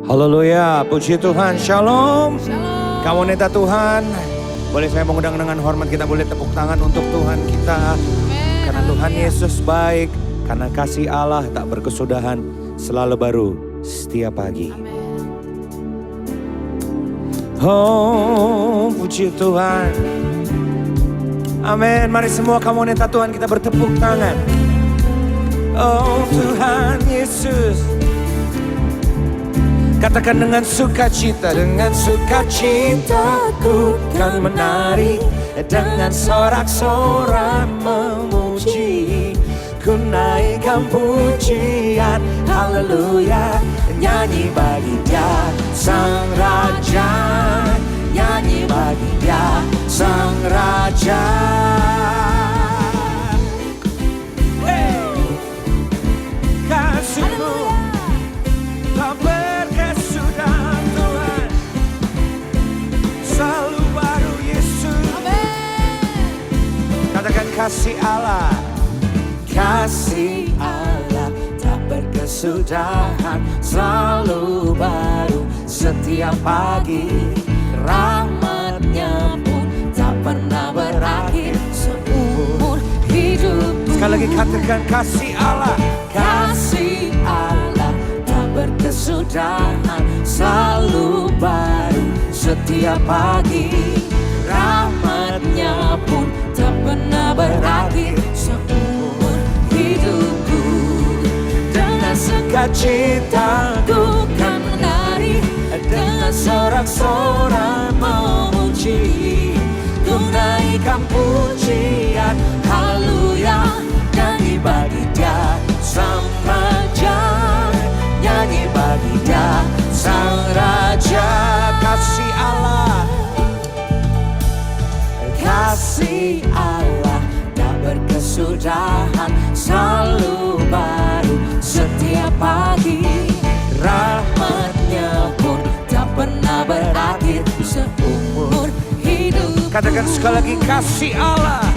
Haleluya, puji Tuhan, shalom. Shalom. Kamu wanita Tuhan, boleh saya mengundang dengan hormat kita boleh tepuk tangan untuk Tuhan kita. Amen. Karena Tuhan Yesus baik, karena kasih Allah tak berkesudahan, selalu baru setiap pagi. Amen. Oh, puji Tuhan. Amin, mari semua kamu wanita Tuhan kita bertepuk tangan. Oh Tuhan Yesus. Katakan dengan sukacita ku kan menari, dengan sorak-sorai memuji, ku naikkan pujian, haleluya, nyanyi bagi Dia Sang Raja, nyanyi bagi Dia Sang Raja. Hey. Kasih-Mu tak berkesudahan Tuhan, selalu baru Yesus. Katakan kasih Allah tak berkesudahan, selalu baru setiap pagi. Rahmat-Nya pun tak pernah berakhir seumur hidup. Sekali lagi katakan kasih Allah tak berkesudahan, selalu baru setiap pagi. Rahmat-Nya pun tak pernah berakhir seumur hidupku. Dengan sukacitaku kan menari, dengan sorak-sorai memuji, ku naikkan pujian, haleluya, nyanyi bagi Dia Sang Raja, nyanyi bagi Dia Sang Raja. Kasih Allah tak berkesudahan, selalu baru setiap pagi. Rahmat-Nya pun tak pernah berakhir seumur hidup. Katakan sekali lagi kasih Allah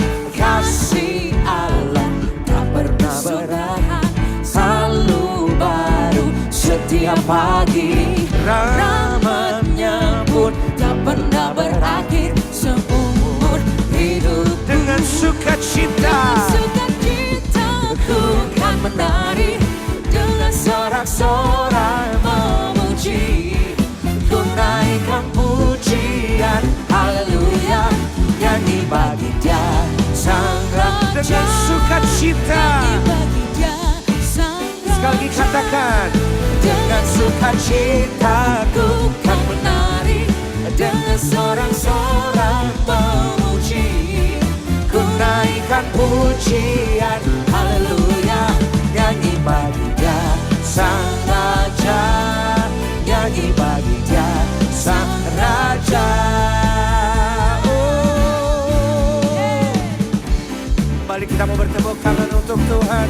tak pernah berakhir, selalu baru setiap pagi. Rahmat-Nya pun tak pernah berakhir seumur hidup. Dengan sukacitaku kan menari, dengan sorak-sorai memuji, ku naikkan pujian, haleluya, nyanyi bagi Dia Sang Raja. Dengan sukacita, sekali lagi katakan, dengan sukacitaku kan menari, dengan sorak-sorai memuji, ku naikkan pujian, haleluya, nyanyi bagi Dia Sang Raja, nyanyi bagi Dia Sang Raja. Kembali kita mau bertepuk tangan untuk Tuhan.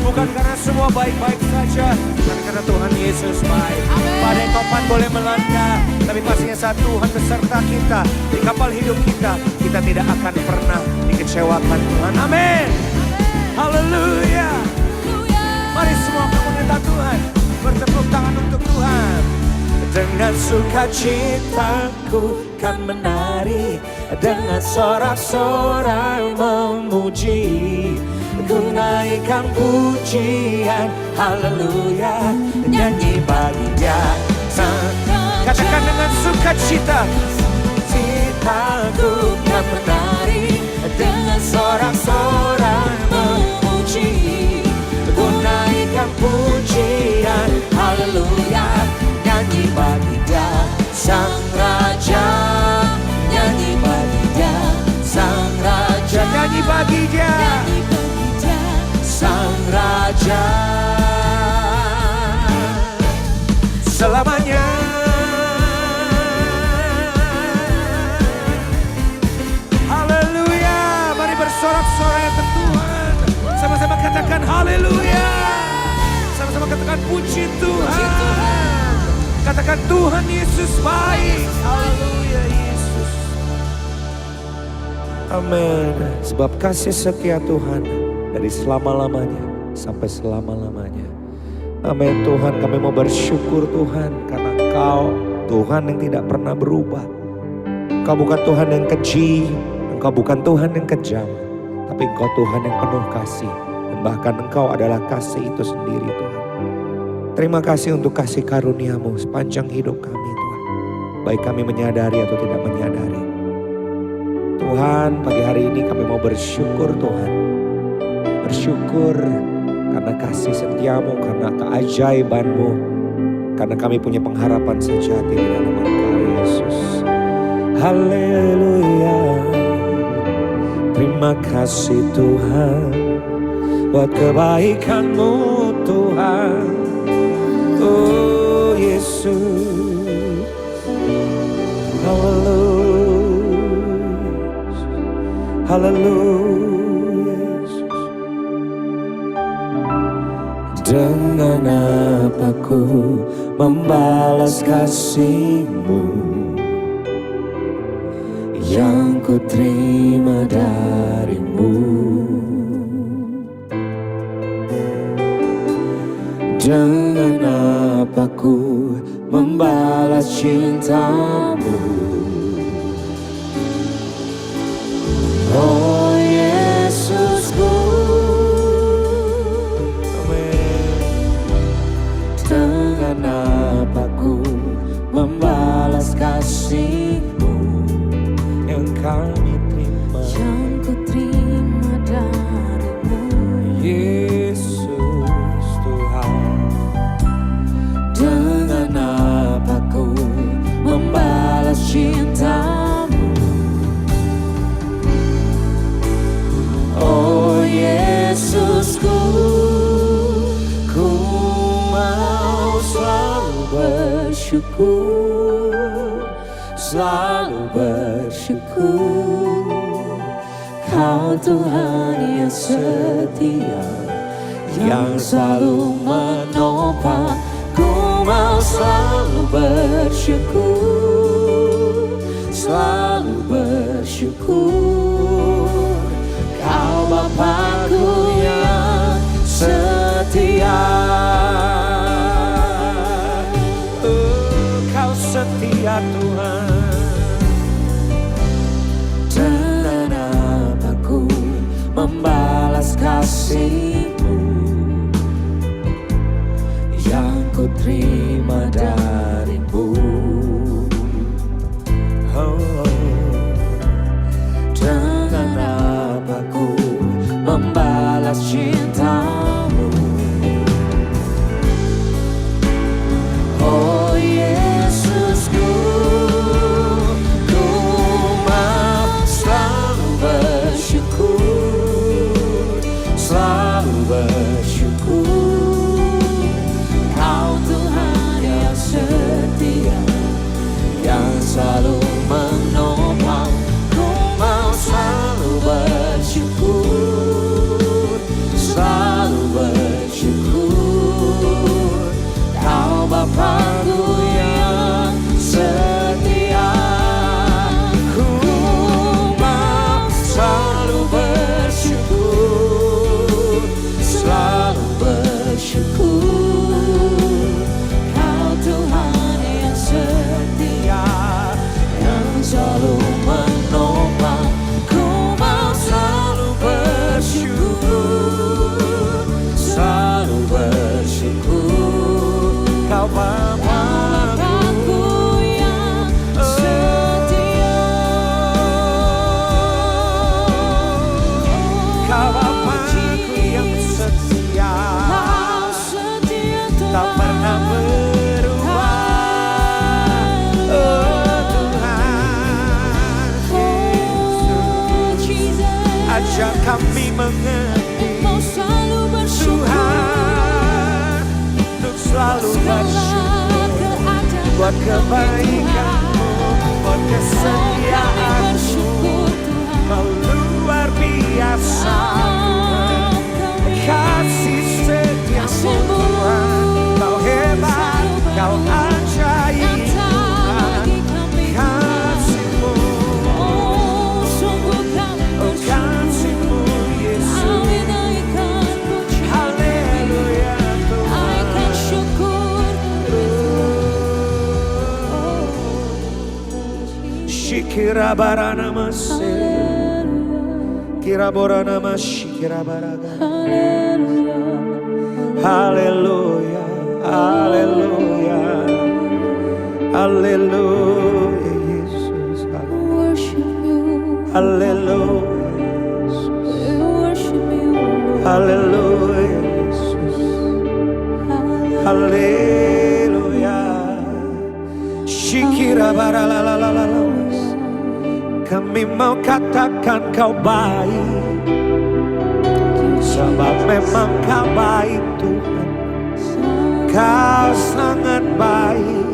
Bukan karena semua baik-baik saja, bukan karena Tuhan Yesus baik. Badai topan boleh melanda, tapi pastinya saat Tuhan beserta kita di kapal hidup kita tidak akan pernah dikecewakan Tuhan. Amin. Haleluya. Mari semua kamu minta Tuhan, bertepuk tangan untuk Tuhan. Dengan sukacitaku kan menari, dengan sorak-sorai memuji, ku naikkan pujian, haleluya, nyanyi bagi Dia Sang. Katakan dengan sukacita, citaku kan menari, dengan sorak-sorai memuji, ku naikkan pujian, haleluya, nyanyi bagi Dia Sang Raja, nyanyi bagi Dia Sang Raja, nyanyi bagi Dia Sang Raja selamanya. Haleluya, mari bersorak-sorai untuk Tuhan. Sama-sama katakan haleluya. Sama-sama katakan puji Tuhan. Katakan Tuhan Yesus baik. Haleluya Yesus. Amin. Sebab kasih setia Tuhan dari selama-lamanya sampai selama-lamanya Amin Tuhan, kami mau bersyukur Tuhan karena Engkau Tuhan yang tidak pernah berubah. Engkau bukan Tuhan yang keji, Engkau bukan Tuhan yang kejam, tapi Engkau Tuhan yang penuh kasih. Dan bahkan Engkau adalah kasih itu sendiri Tuhan. Terima kasih untuk kasih karunia-Mu sepanjang hidup kami Tuhan. Baik kami menyadari atau tidak menyadari. Tuhan, pagi hari ini kami mau bersyukur Tuhan. Bersyukur karena kasih setia-Mu, karena keajaiban-Mu. Karena kami punya pengharapan sejati di dalam Engkau Yesus. Haleluya. Terima kasih Tuhan buat kebaikan-Mu Tuhan. Oh Yesus. Haleluya. Haleluya. Dengan apa ku membalas kasih-Mu yang ku terima dari-Mu? Dengan apa ku membalas cinta-Mu? Oh Yesusku. Kenapa ku membalas kasih-Mu yang kami terima, yang ku terima dari-Mu? Yesus Tuhan. Dengan apa ku membalas cinta-Mu? Oh Yesusku, bersyukur, selalu bersyukur. Kau Tuhan yang setia, yang selalu menopang. Ku mau selalu bersyukur, selalu bersyukur. Kau Bapa-Ku yang setia. Setia Tuhan. Dengan apa ku membalas kasih-Mu yang ku terima dari-Mu? Oh. Dengan apa ku membalas cinta-Mu? Oh Yesusku, ku mau selalu bersyukur, selalu bersyukur. Kau Tuhan yang setia, yang selalu menopang. Ku mau selalu bersyukur, selalu bersyukur. Kau Bapa-Ku yang setia. Ku mau selalu bersyukur, selalu bersyukur. Kau Tuhan yang setia, yang selalu menopang. Ku mau selalu bersyukur, selalu bersyukur. Kau Bapa-Ku yang setia. Kau Bapa-Ku yang setia. Kau setia Tuhan, tak pernah berubah. Oh Tuhan Yesus, ajak kami mengerti mau selalu bersyukur. Tuhan, untuk selalu bersyukur buat kebaikan-Mu, buat kesetiaan-Mu. Kau luar biasa Tuhan, kasih setia-Mu Tuhan. Kau hebat, Kau ajaib Tuhan, kasih-Mu, oh kasih-Mu Yesus. Haleluya Tuhan. Shikira barana mase. Kira borana mashikira baraga. Hallelujah. Hallelujah. Hallelujah, Jesus. Worship you. Hallelujah, Jesus. We worship you. Hallelujah, Jesus. Hallelujah. Shikira baralalalala. Kami mau katakan kau baik, sebab memang kau baik Tuhan. Kau sangat baik.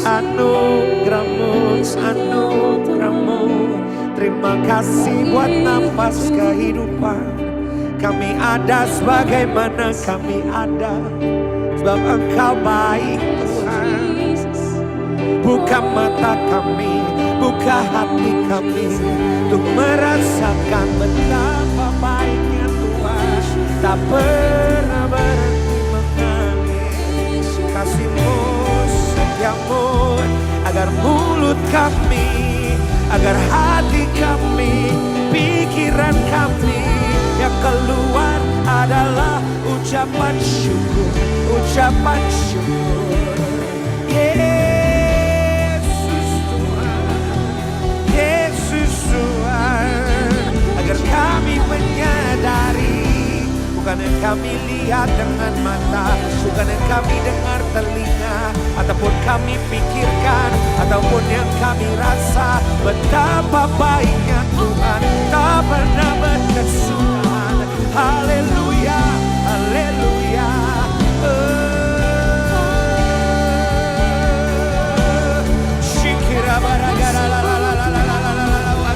Anugerahmu, anugerahmu. Terima kasih buat nafas kehidupan. Kami ada sebagaimana kami ada, sebab Engkau baik Tuhan. Buka mata kami, buka hati kami untuk merasakan betapa baiknya Tuhan. Tak pernah berhenti mengalir kasih-Mu, setiamu, agar mulut kami, agar hati kami, pikiran kami yang keluar adalah ucapan syukur, ucapan syukur. Yesus Tuhan, Yesus Tuhan, agar kami menyadari bukan yang kami lihat dengan mata, bukan yang kami dengar telinga, ataupun kami pikirkan, ataupun yang kami rasa, betapa baiknya Tuhan, tak pernah berkesudahan. Haleluya, haleluya. Shikira baragara la la la la la la la la la.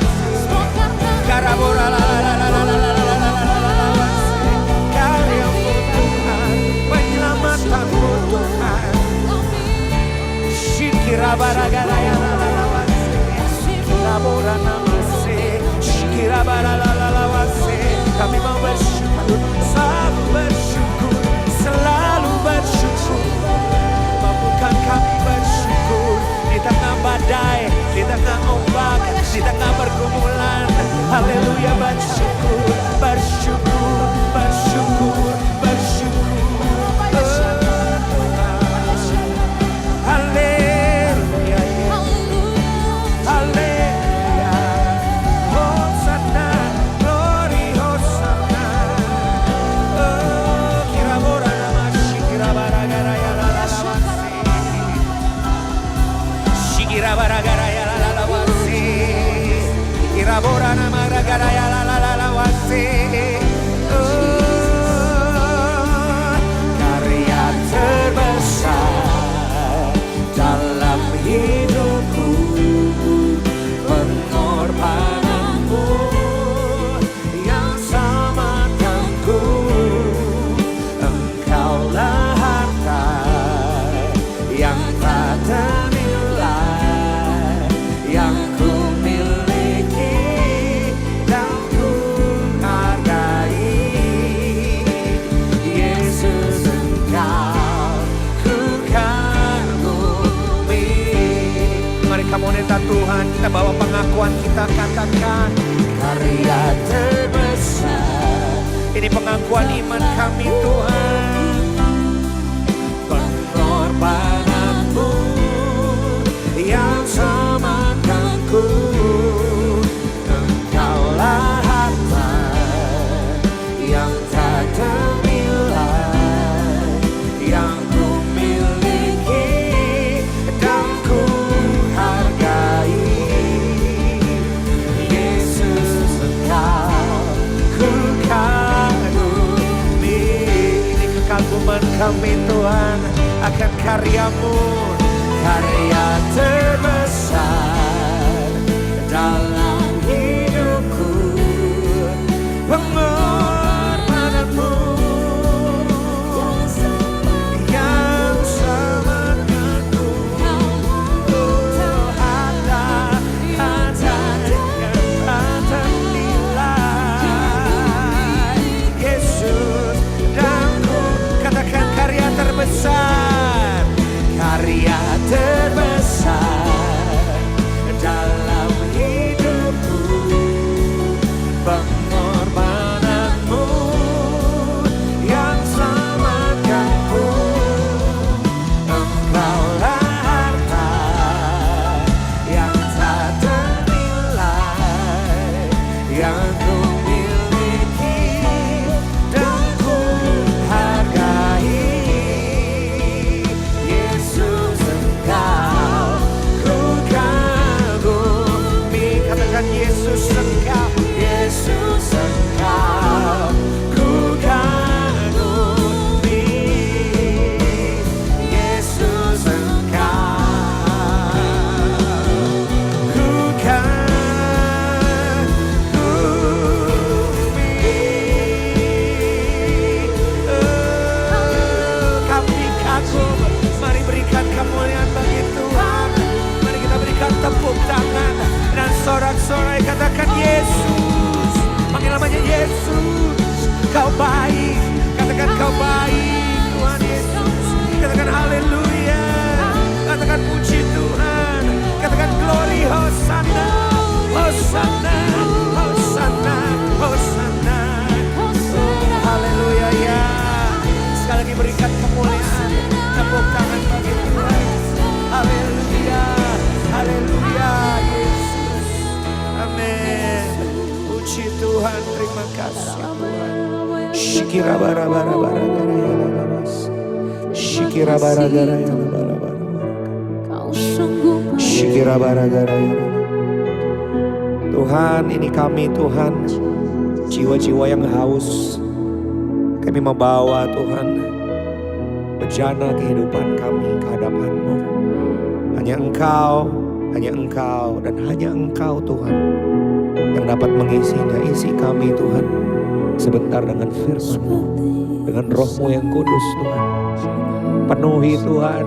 Karabora la la la la la la la. Penyelamatanmu Tuhan. Shikira baragara ya la la la la. Karabora namase. Shikira bara la la la la. Kami mau bersyukur, selalu bersyukur, selalu bersyukur. Mampukan kami bersyukur di tengah badai, di tengah ombak, di tengah pergumulan. Haleluya, bersyukur, bersyukur, bersyukur, bersyukur. Haleluya, haleluya. Hosana, glory Hosana. Oh, kirabora namashi, kirabara ya la la la wasi. Shikirabara ya la la la wasi. Kirabora namara ya la la la la wasi. Karya terbesar dalam hidupku, pengorbananmu yang samakanku. Engkaulah harta yang tak ternilai, yang ku miliki dan ku hargai. Yesus, Engkau ku kagumi. Mari kamu neta Tuhan, kita bawa pengakuan, kita katakan karya terbesar. Ini pengakuan iman kami Tuhan. Pengorbananmu yang samakanku. Engkaulah harta yang tak ternilai, yang ku miliki dan ku hargai. Yesus, Engkau ku kagumi. Ini kekaguman kami Tuhan akan karya-Mu, karya terbesar dalam hidupku, pengorbananmu yang samakanku. Oh, harta yang tak ternilai. Yesus, dan ku katakan karya terbesar, karya terbesar baik. Katakan kau baik Tuhan Yesus. Katakan haleluya. Katakan puji Tuhan. Katakan glory Hosanna. Hosanna. Hosanna. Hosanna. Oh, haleluya ya. Sekali lagi berikan kemuliaan. Tepuk tangan bagi Tuhan. Haleluya. Haleluya Yesus. Amin. Puji Tuhan, terima kasih Tuhan. Shikira bara bara bara gara ya lamas. Shikira bara gara ya bara bara. Shikira bara gara ya. Tuhan, ini kami Tuhan, jiwa-jiwa yang haus. Kami membawa Tuhan bejana kehidupan kami ke hadapan-Mu. Hanya Engkau dan hanya Engkau Tuhan yang dapat mengisinya. Isi kami Tuhan sebentar dengan firman-Mu, dengan Roh-Mu yang kudus Tuhan. Penuhi Tuhan,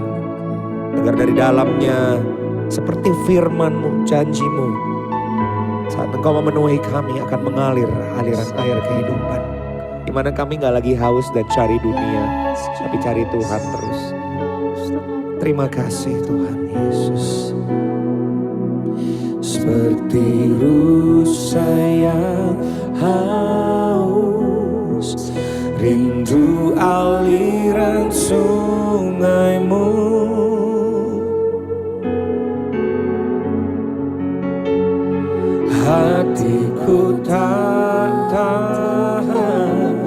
agar dari dalamnya seperti firman-Mu, janji-Mu, saat Engkau memenuhi kami akan mengalir aliran air kehidupan. Di mana kami gak lagi haus dan cari dunia, tapi cari Tuhan terus. Terima kasih Tuhan Yesus. Seperti rusa yang haus, rindu aliran sungai-Mu. Hatiku tak tahan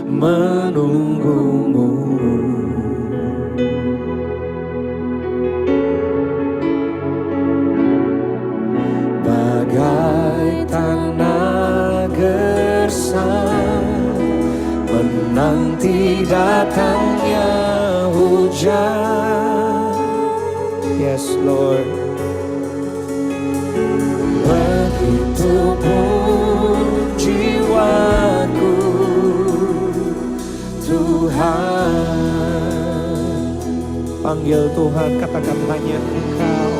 menunggu-Mu. Bagai tanah gersang menanti datangnya hujan. Yes Lord. Begitupun jiwaku Tuhan. Panggil Tuhan, katakan hanya Engkau.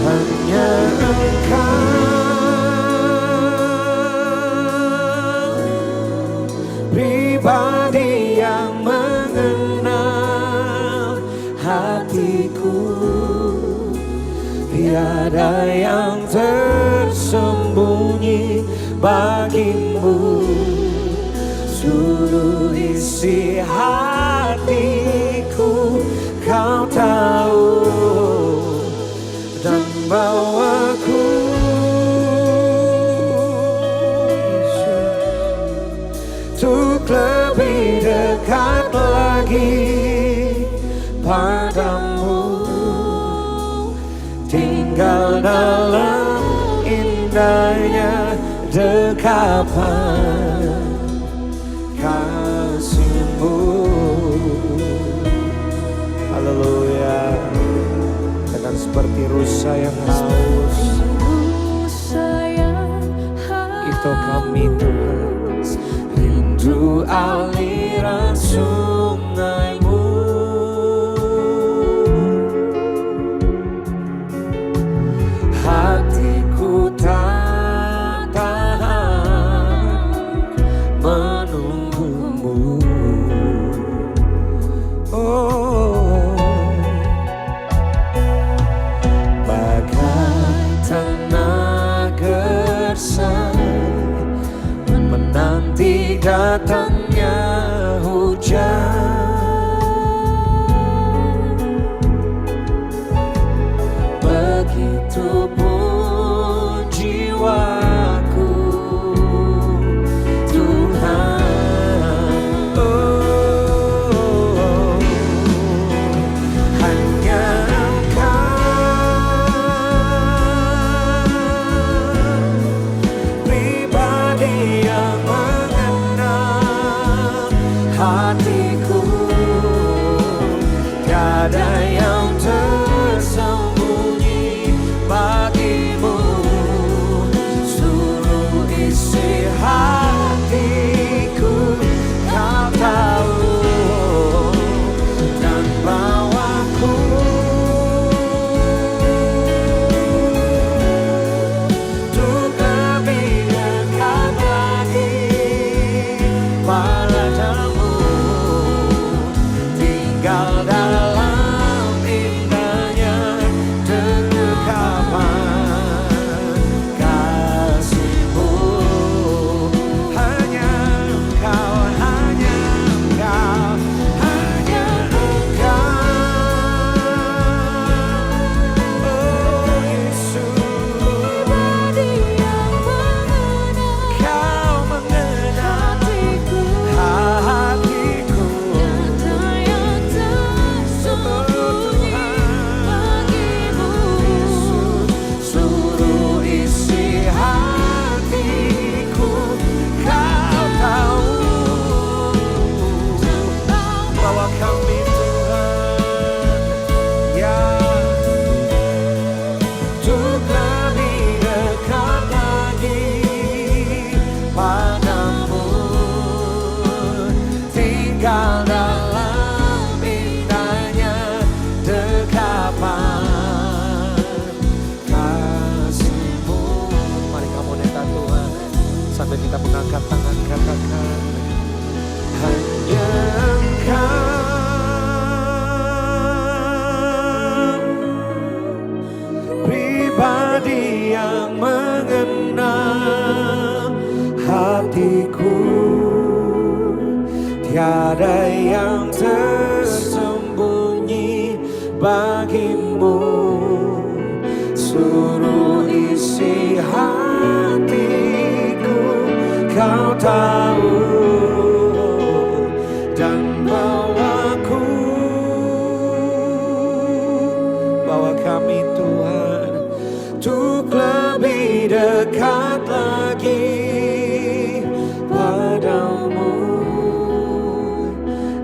Hanya Engkau pribadi yang mengenal hatiku. Tiada yang tersembunyi bagi-Mu. Seluruh isi hatiku Kau tahu, dan bawaku untuk lebih dekat lagi padamu. Tinggal dalam indahnya dekapan kasih-Mu. Haleluya. Katakan seperti rusa yang haus, itu kami Tuhan. Rindu aliran sungai-Mu. Hatiku tak tahan menunggu-Mu. Oh, bagai tanah gersang menanti datangnya hujan. Begitupun jiwaku Tuhan. Oh, hanya Engkau pribadi yang mengenal hatiku. Tiada yang tersembunyi bagi-Mu. Seluruh isi hatiku Kau tahu, dan bawaku untuk lebih dekat lagi tinggal dalam indahnya dekapan kasih-Mu. Hanya Engkau, hanya Engkau, hanya Engkau. Oh Yesus, Kau mengenal hatiku. Seluruh isi hatiku Kau tahu. Bawa kami Tuhan, ya, untuk lebih dekat lagi padamu. Tinggal dalam indahnya dekapan kasih-Mu. Mari kamu neta Tuhan, sampai kita mengangkat tangan katakan, hanya Engkau pribadi yang mengenal hatiku. Tiada yang tersembunyi bagimu. Seluruh isi hatiku Kau tahu. Dan bawa kami Tuhan, untuk lebih dekat lagi padamu.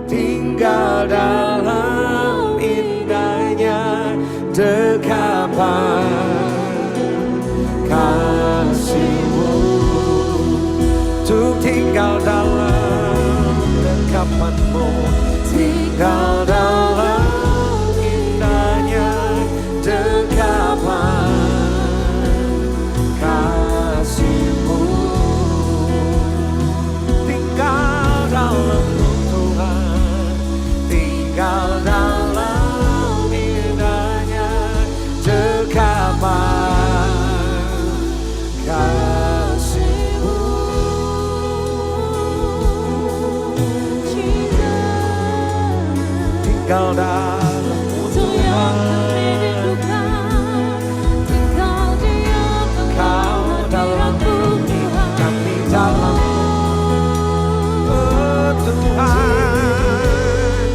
Tinggal dalam indahnya dekapan kasih-Mu. Untuk tinggal dalam dekapan-Mu, tinggal dalam indahnya dekapan kasih-Mu. Tinggal dalam-Mu Tuhan, tinggal dalam indahnya dekapan kasih-Mu. Tinggal dalam-Mu Tuhan, Kau dalam-Mu, kami dalam-Mu. Oh Tuhan,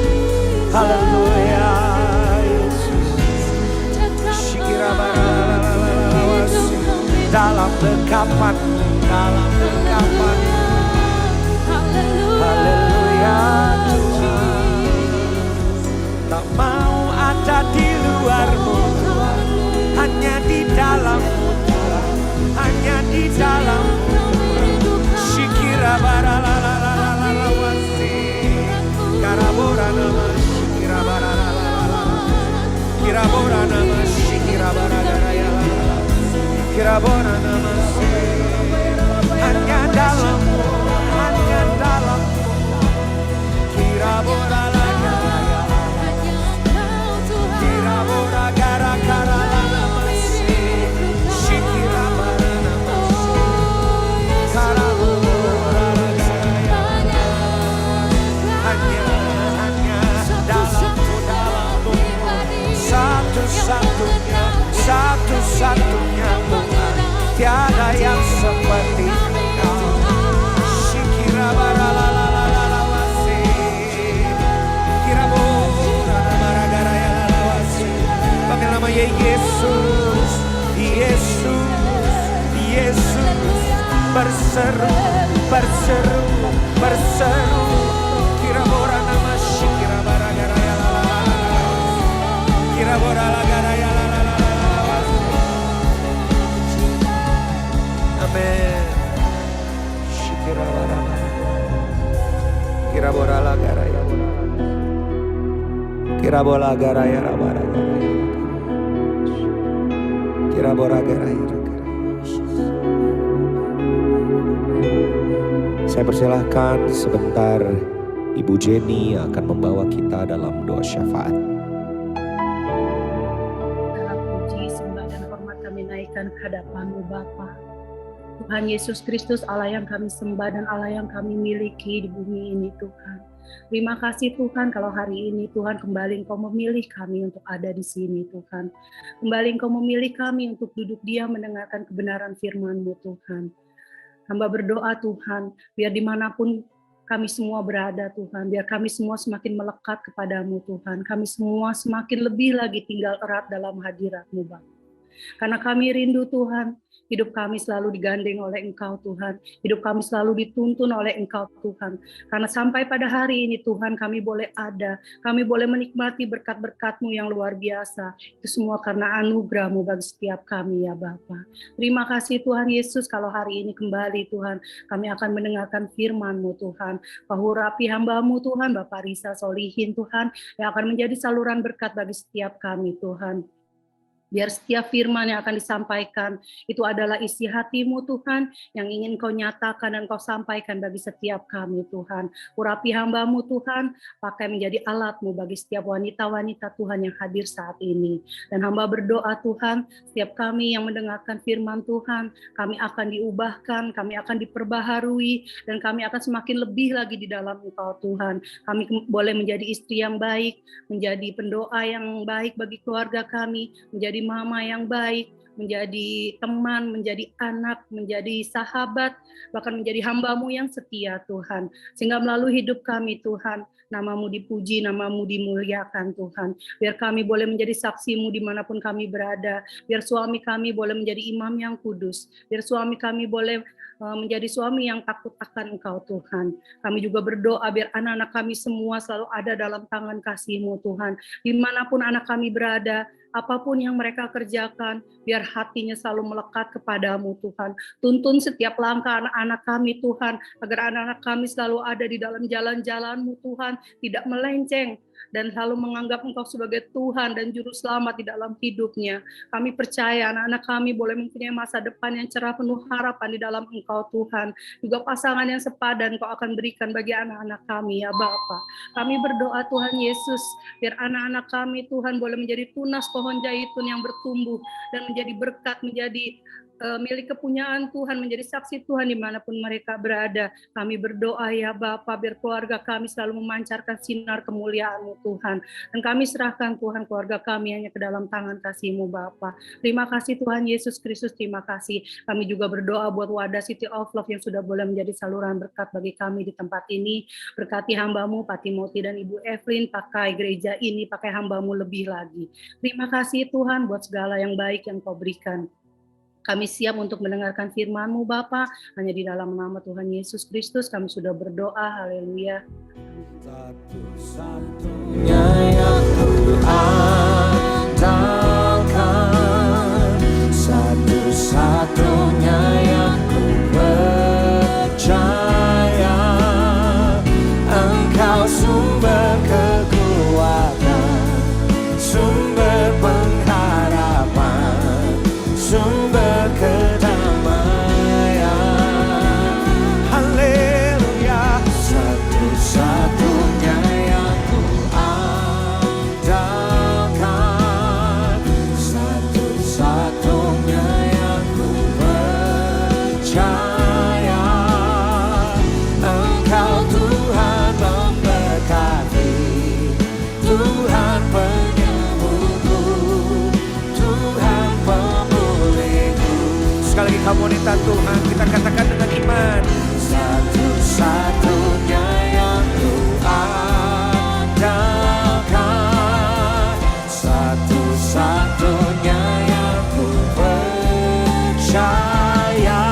haleluya Yesus. Shikirabaralawasi. Dalam dekapan-Mu, dalam dekapan-Mu. Haleluya Tuhan. Tak mau ada di luar-Mu Tuhan, hanya di dalam-Mu Tuhan, hanya di dalam-Mu. Shikirabaralawasi. Karabora nama shikirabaralala. Kirabora nama shikirabaralaya. Kirabora nama hanya dalam-Mu, hanya dalam-Mu. Kirabora lagaya. Kirabora gara-gara nama shikirabara nama. Karabora lagaya. Hanya dalam-Mu, dalam-Mu. Satu-satunya, satu-satunya Tuhan. Tiada yang seperti Engkau. Shikirabaralalalawasi. Kirabora namaragarayalawasi. Panggil namanya Yesus, Yesus, Yesus. Berseru, berseru, berseru. Kirabora nama shikirabaragarayalalawasi. Kirabora lagarayalalalawasi. Amen. Shikirabarama. Kirabora lagaraya. Kirabola garaya rabaragaya. Kirabora garaya. Saya persilahkan sebentar Ibu Jenny yang akan membawa kita dalam doa syafaat. Segala puji, sembah dan hormat kami naikkan ke hadapan-Mu Bapa. Tuhan Yesus Kristus, Allah yang kami sembah dan Allah yang kami miliki di bumi ini Tuhan. Terima kasih Tuhan kalau hari ini Tuhan kembali Engkau memilih kami untuk ada di sini Tuhan. Kembali Engkau memilih kami untuk duduk diam mendengarkan kebenaran firman-Mu Tuhan. Hamba berdoa Tuhan, biar dimanapun kami semua berada Tuhan, biar kami semua semakin melekat kepadamu Tuhan. Kami semua semakin lebih lagi tinggal erat dalam hadirat-Mu Bapa. Karena kami rindu Tuhan, hidup kami selalu digandeng oleh Engkau Tuhan. Hidup kami selalu dituntun oleh Engkau Tuhan. Karena sampai pada hari ini Tuhan kami boleh ada. Kami boleh menikmati berkat-berkat-Mu yang luar biasa. Itu semua karena anugerah-Mu bagi setiap kami ya Bapa. Terima kasih Tuhan Yesus kalau hari ini kembali Tuhan. Kami akan mendengarkan firman-Mu Tuhan. Pahurapi hamba-Mu Tuhan, Bapak Risa Solihin Tuhan. Yang akan menjadi saluran berkat bagi setiap kami Tuhan. Biar setiap firman yang akan disampaikan itu adalah isi hati-Mu Tuhan yang ingin Kau nyatakan dan Kau sampaikan bagi setiap kami Tuhan. Urapi hamba-Mu Tuhan, pakai menjadi alat-Mu bagi setiap wanita-wanita Tuhan yang hadir saat ini. Dan hamba berdoa Tuhan, setiap kami yang mendengarkan firman Tuhan, kami akan diubahkan, kami akan diperbaharui, dan kami akan semakin lebih lagi di dalam Engkau Tuhan. Kami boleh menjadi istri yang baik, menjadi pendoa yang baik bagi keluarga kami, menjadi mama yang baik, menjadi teman, menjadi anak, menjadi sahabat, bahkan menjadi hamba-Mu yang setia Tuhan. Sehingga melalui hidup kami Tuhan, nama-Mu dipuji, nama-Mu dimuliakan Tuhan. Biar kami boleh menjadi saksi-Mu dimanapun kami berada. Biar suami kami boleh menjadi imam yang kudus. Biar suami kami boleh menjadi suami yang takut akan Engkau Tuhan. Kami juga berdoa biar anak-anak kami semua selalu ada dalam tangan kasih-Mu Tuhan. Dimanapun anak kami berada, apapun yang mereka kerjakan, biar hatinya selalu melekat kepadamu Tuhan. Tuntun setiap langkah anak-anak kami Tuhan, agar anak-anak kami selalu ada di dalam jalan-jalan-Mu Tuhan, tidak melenceng, dan selalu menganggap Engkau sebagai Tuhan dan Juru Selamat di dalam hidupnya. Kami percaya anak-anak kami boleh mempunyai masa depan yang cerah penuh harapan di dalam Engkau Tuhan. Juga pasangan yang sepadan Engkau akan berikan bagi anak-anak kami ya Bapa. Kami berdoa Tuhan Yesus, biar anak-anak kami Tuhan boleh menjadi tunas pohon zaitun yang bertumbuh dan menjadi berkat, menjadi milik kepunyaan Tuhan, menjadi saksi Tuhan dimanapun mereka berada. Kami berdoa ya Bapa, biar keluarga kami selalu memancarkan sinar kemuliaan-Mu Tuhan. Dan kami serahkan Tuhan keluarga kami hanya ke dalam tangan kasih-Mu Bapa. Terima kasih Tuhan Yesus Kristus, terima kasih. Kami juga berdoa buat Wadah City of Love yang sudah boleh menjadi saluran berkat bagi kami di tempat ini. Berkati hamba-Mu Pak Timothy dan Ibu Evelyn, pakai gereja ini, pakai hamba-Mu lebih lagi. Terima kasih Tuhan buat segala yang baik yang Kau berikan. Kami siap untuk mendengarkan firman-Mu Bapa, hanya di dalam nama Tuhan Yesus Kristus kami sudah berdoa, haleluya. Satu-satunya yang ku andalkan, satu-satunya yang ku percaya, Engkau sumber kekuatan, sumber pengharapan, sumber kedamaian. Haleluya. Satu-satunya yang ku andalkan, satu-satunya yang ku percaya, Engkau Tuhan memberkati, Tuhan penyembuhku, Tuhan pemulihku. Sekali lagi kamu wanita Tuhan, kita katakan dengan iman. Satu-satunya yang ku andalkan, satu-satunya yang ku percaya,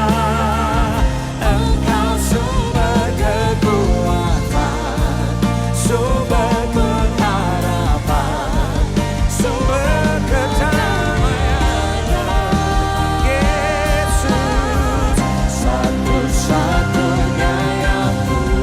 Engkau sumber kekuatan, sumber pengharapan, sumber kedamaian. Yesus, satu-satunya yang ku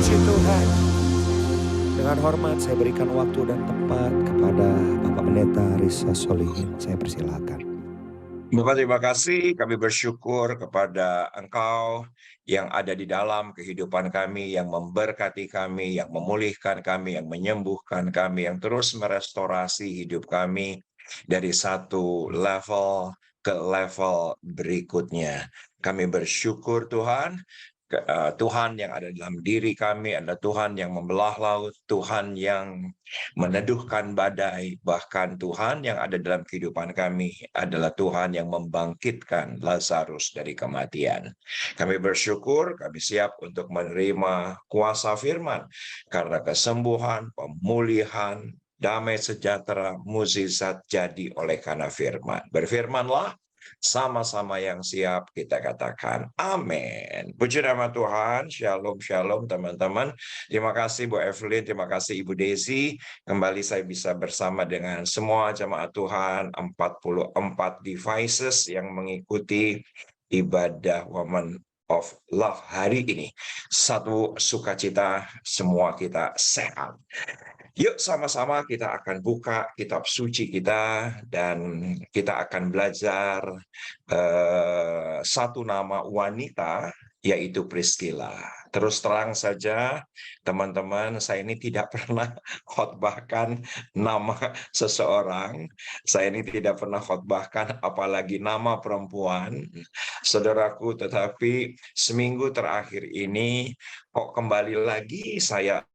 puji Tuhan. Dengan hormat saya berikan waktu dan tempat kepada Bapak Pendeta Risa Solihin. Saya persilakan. Bapak, terima kasih. Kami bersyukur kepada Engkau yang ada di dalam kehidupan kami, yang memberkati kami, yang memulihkan kami, yang menyembuhkan kami, yang terus merestorasi hidup kami dari satu level ke level berikutnya. Kami bersyukur Tuhan. Tuhan yang ada dalam diri kami adalah Tuhan yang membelah laut, Tuhan yang meneduhkan badai, bahkan Tuhan yang ada dalam kehidupan kami adalah Tuhan yang membangkitkan Lazarus dari kematian. Kami bersyukur, kami siap untuk menerima kuasa firman, karena kesembuhan, pemulihan, damai sejahtera, mukjizat jadi oleh karena firman. Berfirmanlah, sama-sama yang siap kita katakan amin. Puji nama Tuhan. Shalom, shalom teman-teman. Terima kasih Bu Evelyn, terima kasih Ibu Desi. Kembali saya bisa bersama dengan semua jemaat Tuhan, 44 devices yang mengikuti ibadah Women of Love hari ini. Satu sukacita, semua kita sehat. Yuk sama-sama kita akan buka kitab suci kita dan kita akan belajar satu nama wanita, yaitu Priscilla. Terus terang saja teman-teman, saya ini tidak pernah khotbahkan nama seseorang. Saya ini tidak pernah khotbahkan apalagi nama perempuan, saudaraku. Tetapi seminggu terakhir ini kok kembali lagi saya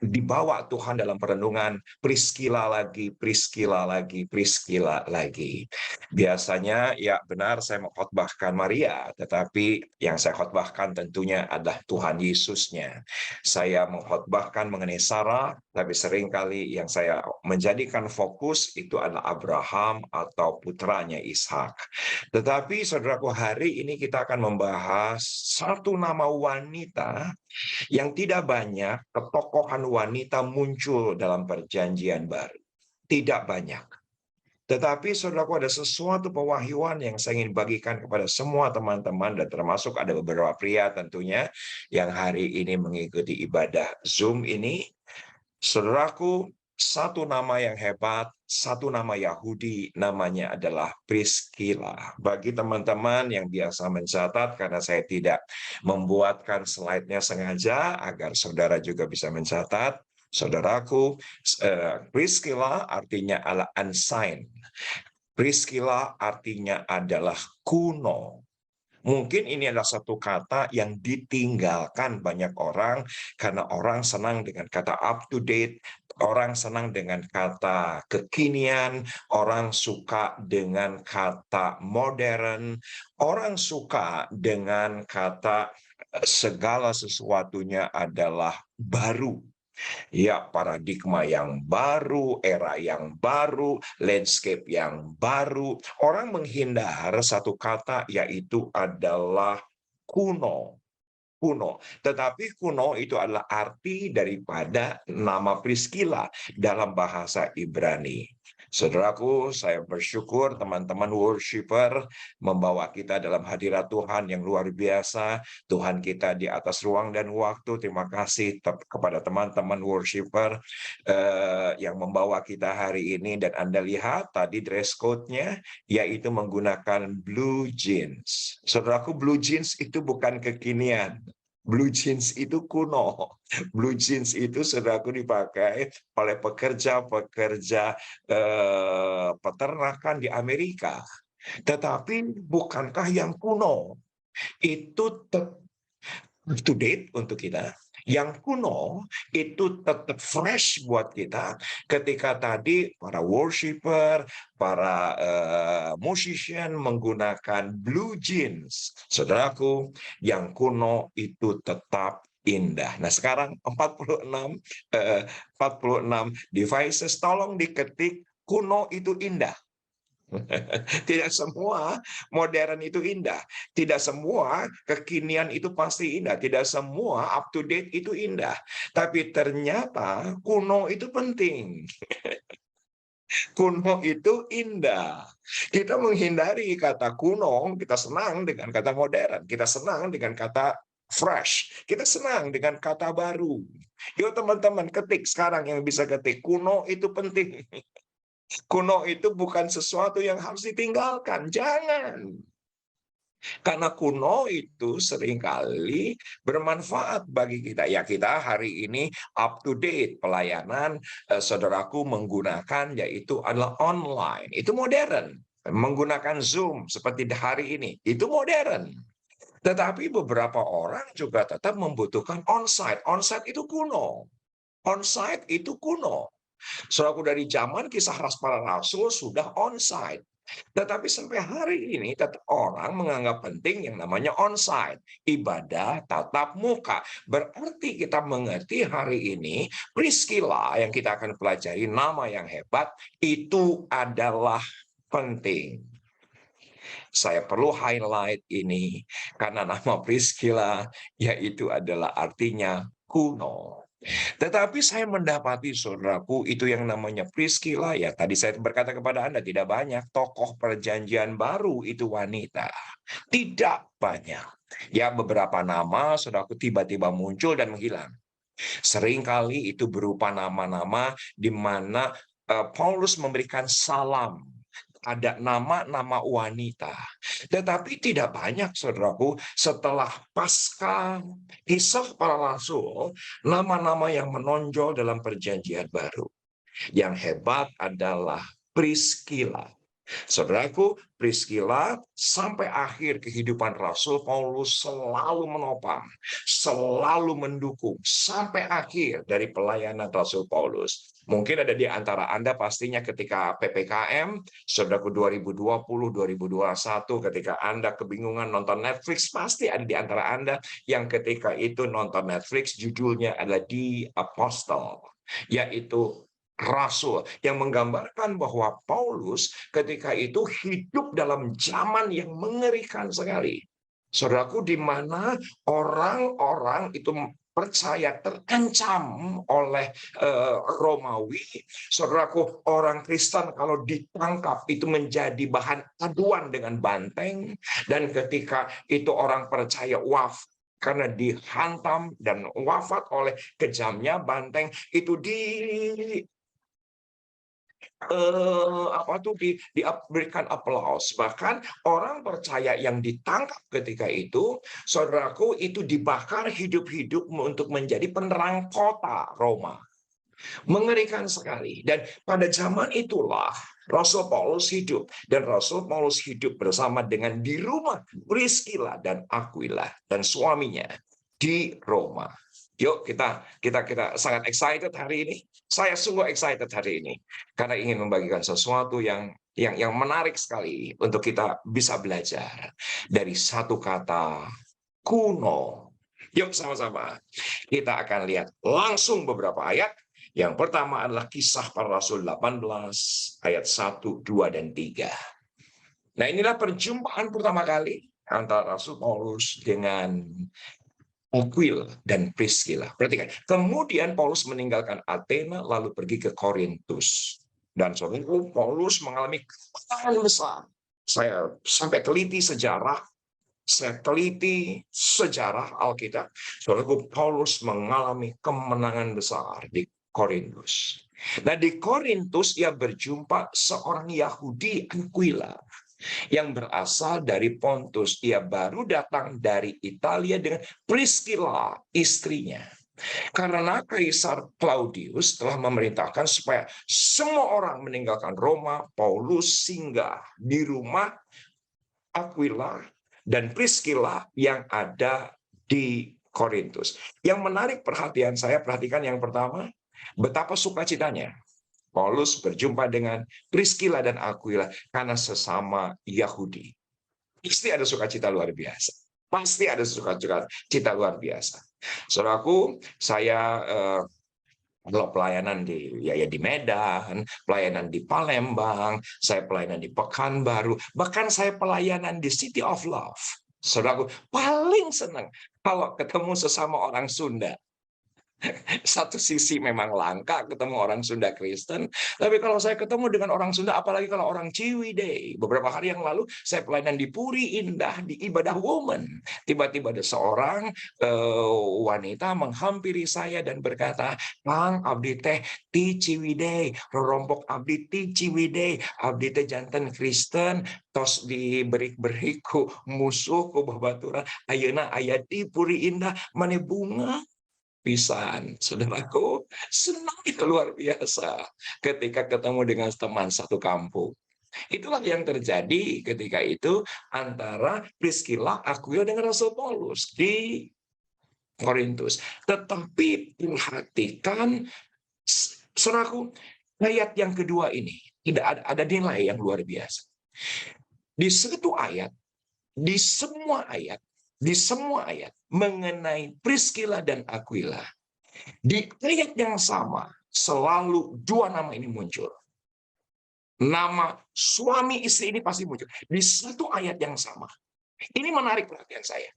dibawa Tuhan dalam perenungan, Priscilla lagi, Priscilla lagi, Priscilla lagi. Biasanya ya benar saya mengkhotbahkan Maria, tetapi yang saya khotbahkan tentunya adalah Tuhan Yesusnya. Saya mengkhotbahkan mengenai Sarah, tapi seringkali yang saya menjadikan fokus itu adalah Abraham atau putranya Ishak. Tetapi saudaraku, hari ini kita akan membahas satu nama wanita yang tidak banyak ketokohan wanita muncul dalam perjanjian baru. Tidak banyak. Tetapi saudaraku, ada sesuatu pewahyuan yang saya ingin bagikan kepada semua teman-teman, dan termasuk ada beberapa pria tentunya yang hari ini mengikuti ibadah Zoom ini. Saudaraku, satu nama yang hebat, satu nama Yahudi, namanya adalah Priscilla. Bagi teman-teman yang biasa mencatat, karena saya tidak membuatkan slide-nya sengaja agar saudara juga bisa mencatat, saudaraku, Priscilla artinya adalah unsigned. Priscilla artinya adalah kuno. Mungkin ini adalah satu kata yang ditinggalkan banyak orang karena orang senang dengan kata up to date, orang senang dengan kata kekinian, orang suka dengan kata modern, orang suka dengan kata segala sesuatunya adalah baru. Ya, paradigma yang baru, era yang baru, landscape yang baru. Orang menghindar satu kata, yaitu adalah kuno. Kuno. Tetapi kuno itu adalah arti daripada nama Priscilla dalam bahasa Ibrani. Saudaraku, saya bersyukur teman-teman worshiper membawa kita dalam hadirat Tuhan yang luar biasa. Tuhan kita di atas ruang dan waktu. Terima kasih kepada teman-teman worshiper yang membawa kita hari ini. Dan Anda lihat tadi dress code-nya yaitu menggunakan blue jeans. Saudaraku, blue jeans itu bukan kekinian. Blue jeans itu kuno. Blue jeans itu saudaraku dipakai oleh pekerja-pekerja peternakan di Amerika. Tetapi bukankah yang kuno itu up to date untuk kita? Yang kuno itu tetap fresh buat kita ketika tadi para worshiper, para musician menggunakan blue jeans. Saudaraku, yang kuno itu tetap indah. Nah, sekarang 46 devices, tolong diketik kuno itu indah. Tidak semua modern itu indah. Tidak semua kekinian itu pasti indah. Tidak semua up to date itu indah. Tapi ternyata kuno itu penting. Kuno itu indah. Kita menghindari kata kuno, kita senang dengan kata modern, kita senang dengan kata fresh, kita senang dengan kata baru. Yuk teman-teman, ketik sekarang yang bisa ketik. Kuno itu penting. Kuno itu bukan sesuatu yang harus ditinggalkan. Jangan. Karena kuno itu seringkali bermanfaat bagi kita. Ya, kita hari ini up to date pelayanan saudaraku menggunakan yaitu adalah online. Itu modern. Menggunakan Zoom seperti hari ini. Itu modern. Tetapi beberapa orang juga tetap membutuhkan onsite. Onsite itu kuno. Onsite itu kuno. Saudaraku, dari zaman kisah para rasul sudah onsite. Tetapi sampai hari ini tetap orang menganggap penting yang namanya onsite, ibadah tatap muka. Berarti kita mengerti hari ini Priscilla yang kita akan pelajari, nama yang hebat, itu adalah penting. Saya perlu highlight ini karena nama Priscilla yaitu adalah artinya kuno. Tetapi saya mendapati saudaraku itu yang namanya Priscilla, ya tadi saya berkata kepada Anda tidak banyak tokoh perjanjian baru itu wanita. Tidak banyak. Ya beberapa nama saudaraku tiba-tiba muncul dan menghilang. Seringkali itu berupa nama-nama di mana Paulus memberikan salam. Ada nama-nama wanita. Tetapi tidak banyak, saudaraku, setelah pasca kisah para rasul, nama-nama yang menonjol dalam perjanjian baru. Yang hebat adalah Priscilla. Saudaraku, Priscilla sampai akhir kehidupan Rasul Paulus selalu menopang, selalu mendukung, sampai akhir dari pelayanan Rasul Paulus. Mungkin ada di antara Anda pastinya ketika PPKM, saudaraku 2020-2021, ketika Anda kebingungan nonton Netflix, pasti ada di antara Anda yang ketika itu nonton Netflix, judulnya adalah The Apostle, yaitu Rasul, yang menggambarkan bahwa Paulus ketika itu hidup dalam zaman yang mengerikan sekali. Saudaraku, di mana orang-orang itu percaya terancam oleh Romawi. Saudaraku, orang Kristen kalau ditangkap itu menjadi bahan aduan dengan banteng, dan ketika itu orang percaya wafat karena dihantam dan wafat oleh kejamnya banteng, itu diberikan aplaus. Bahkan orang percaya yang ditangkap ketika itu, saudaraku, itu dibakar hidup-hidup untuk menjadi penerang kota Roma. Mengerikan sekali. Dan pada zaman itulah Rasul Paulus hidup, dan Rasul Paulus hidup bersama dengan di rumah Priscilla dan Aquila dan suaminya di Roma. Yuk kita sangat excited hari ini. Saya sungguh excited hari ini karena ingin membagikan sesuatu yang menarik sekali untuk kita bisa belajar dari satu kata kuno. Yuk sama-sama kita akan lihat langsung beberapa ayat. Yang pertama adalah Kisah Para Rasul 18 ayat 1, 2 dan 3. Nah, inilah perjumpaan pertama kali antara Rasul Paulus dengan Aquila dan Priscilla. Perhatikan. Kemudian Paulus meninggalkan Athena lalu pergi ke Korintus. Dan saudaraku, Paulus mengalami kemenangan besar. Saya sampai teliti sejarah. Saya teliti sejarah Alkitab. Saudaraku, Paulus mengalami kemenangan besar di Korintus. Nah, di Korintus ia berjumpa seorang Yahudi, Aquila, yang berasal dari Pontus. Ia baru datang dari Italia dengan Priscilla, istrinya. Karena Kaisar Claudius telah memerintahkan supaya semua orang meninggalkan Roma, Paulus singgah di rumah Aquila dan Priscilla yang ada di Korintus. Yang menarik perhatian saya, perhatikan yang pertama, betapa sukacitanya Paulus berjumpa dengan Priscilla dan Aquila karena sesama Yahudi. Pasti ada sukacita luar biasa. Pasti ada sukacita luar biasa. Saudaraku, saya kalau pelayanan di Medan, pelayanan di Palembang, saya pelayanan di Pekanbaru, bahkan saya pelayanan di City of Love. Saudaraku, paling senang kalau ketemu sesama orang Sunda. Satu sisi memang langka ketemu orang Sunda Kristen, tapi kalau saya ketemu dengan orang Sunda, apalagi kalau orang Ciwidey. Beberapa hari yang lalu saya pelayanan di Puri Indah, di ibadah woman. Tiba-tiba ada seorang wanita menghampiri saya dan berkata, "Kang, abdi teh ti Ciwidey, rorompok abdi ti Ciwidey, abdi teh janten Kristen, tos diberi ku musuh ku babaturan, ayeuna aya di Puri Indah mane bunga pisan." Saudaraku, senang itu luar biasa ketika ketemu dengan teman satu kampung. Itulah yang terjadi ketika itu antara Priscilla, Aquila dengan Rasul Paulus di Korintus. Tetapi perhatikan, saudaraku, ayat yang kedua ini tidak ada nilai yang luar biasa. Di satu ayat, di semua ayat mengenai Priscilla dan Aquila, di ayat yang sama selalu dua nama ini muncul. Nama suami istri ini pasti muncul di satu ayat yang sama. Ini menarik perhatian saya.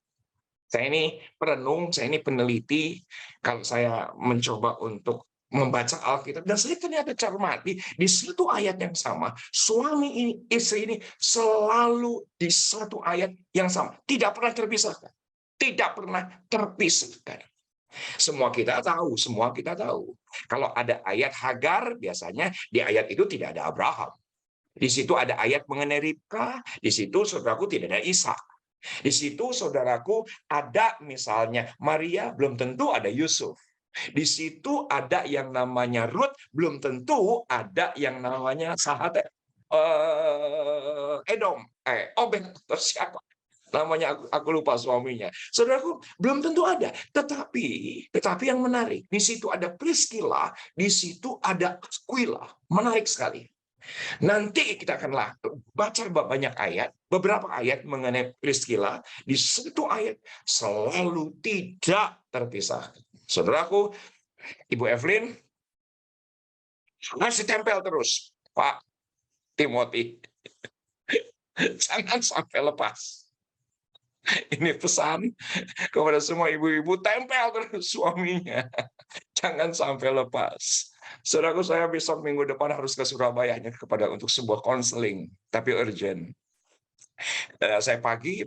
Saya ini perenung, saya ini peneliti. Kalau saya mencoba untuk membaca Alkitab, dan saya ternyata cermati di satu ayat yang sama, suami ini, istri ini selalu di satu ayat yang sama, tidak pernah terpisahkan, tidak pernah terpisahkan. Semua kita tahu. Kalau ada ayat Hagar, biasanya di ayat itu tidak ada Abraham. Di situ ada ayat mengenai Ribka, di situ saudaraku tidak ada Ishak. Di situ saudaraku ada misalnya Maria, belum tentu ada Yusuf. Di situ ada yang namanya Ruth, belum tentu ada yang namanya sahabat Edom, Obed atau siapa namanya, aku lupa suaminya. Saudaraku, belum tentu ada. Tetapi yang menarik, di situ ada Priscilla, di situ ada Aquila. Menarik sekali. Nanti kita akan baca banyak ayat, beberapa ayat mengenai Priscilla. Di satu ayat selalu tidak terpisah. Saudaraku, Ibu Evelyn, masih tempel terus, Pak Timothy. Jangan sampai lepas. Ini pesan kepada semua ibu-ibu, tempel terus suaminya. Jangan sampai lepas. Saudaraku, saya besok minggu depan harus ke Surabaya untuk sebuah konseling, tapi urgent. Saya pergi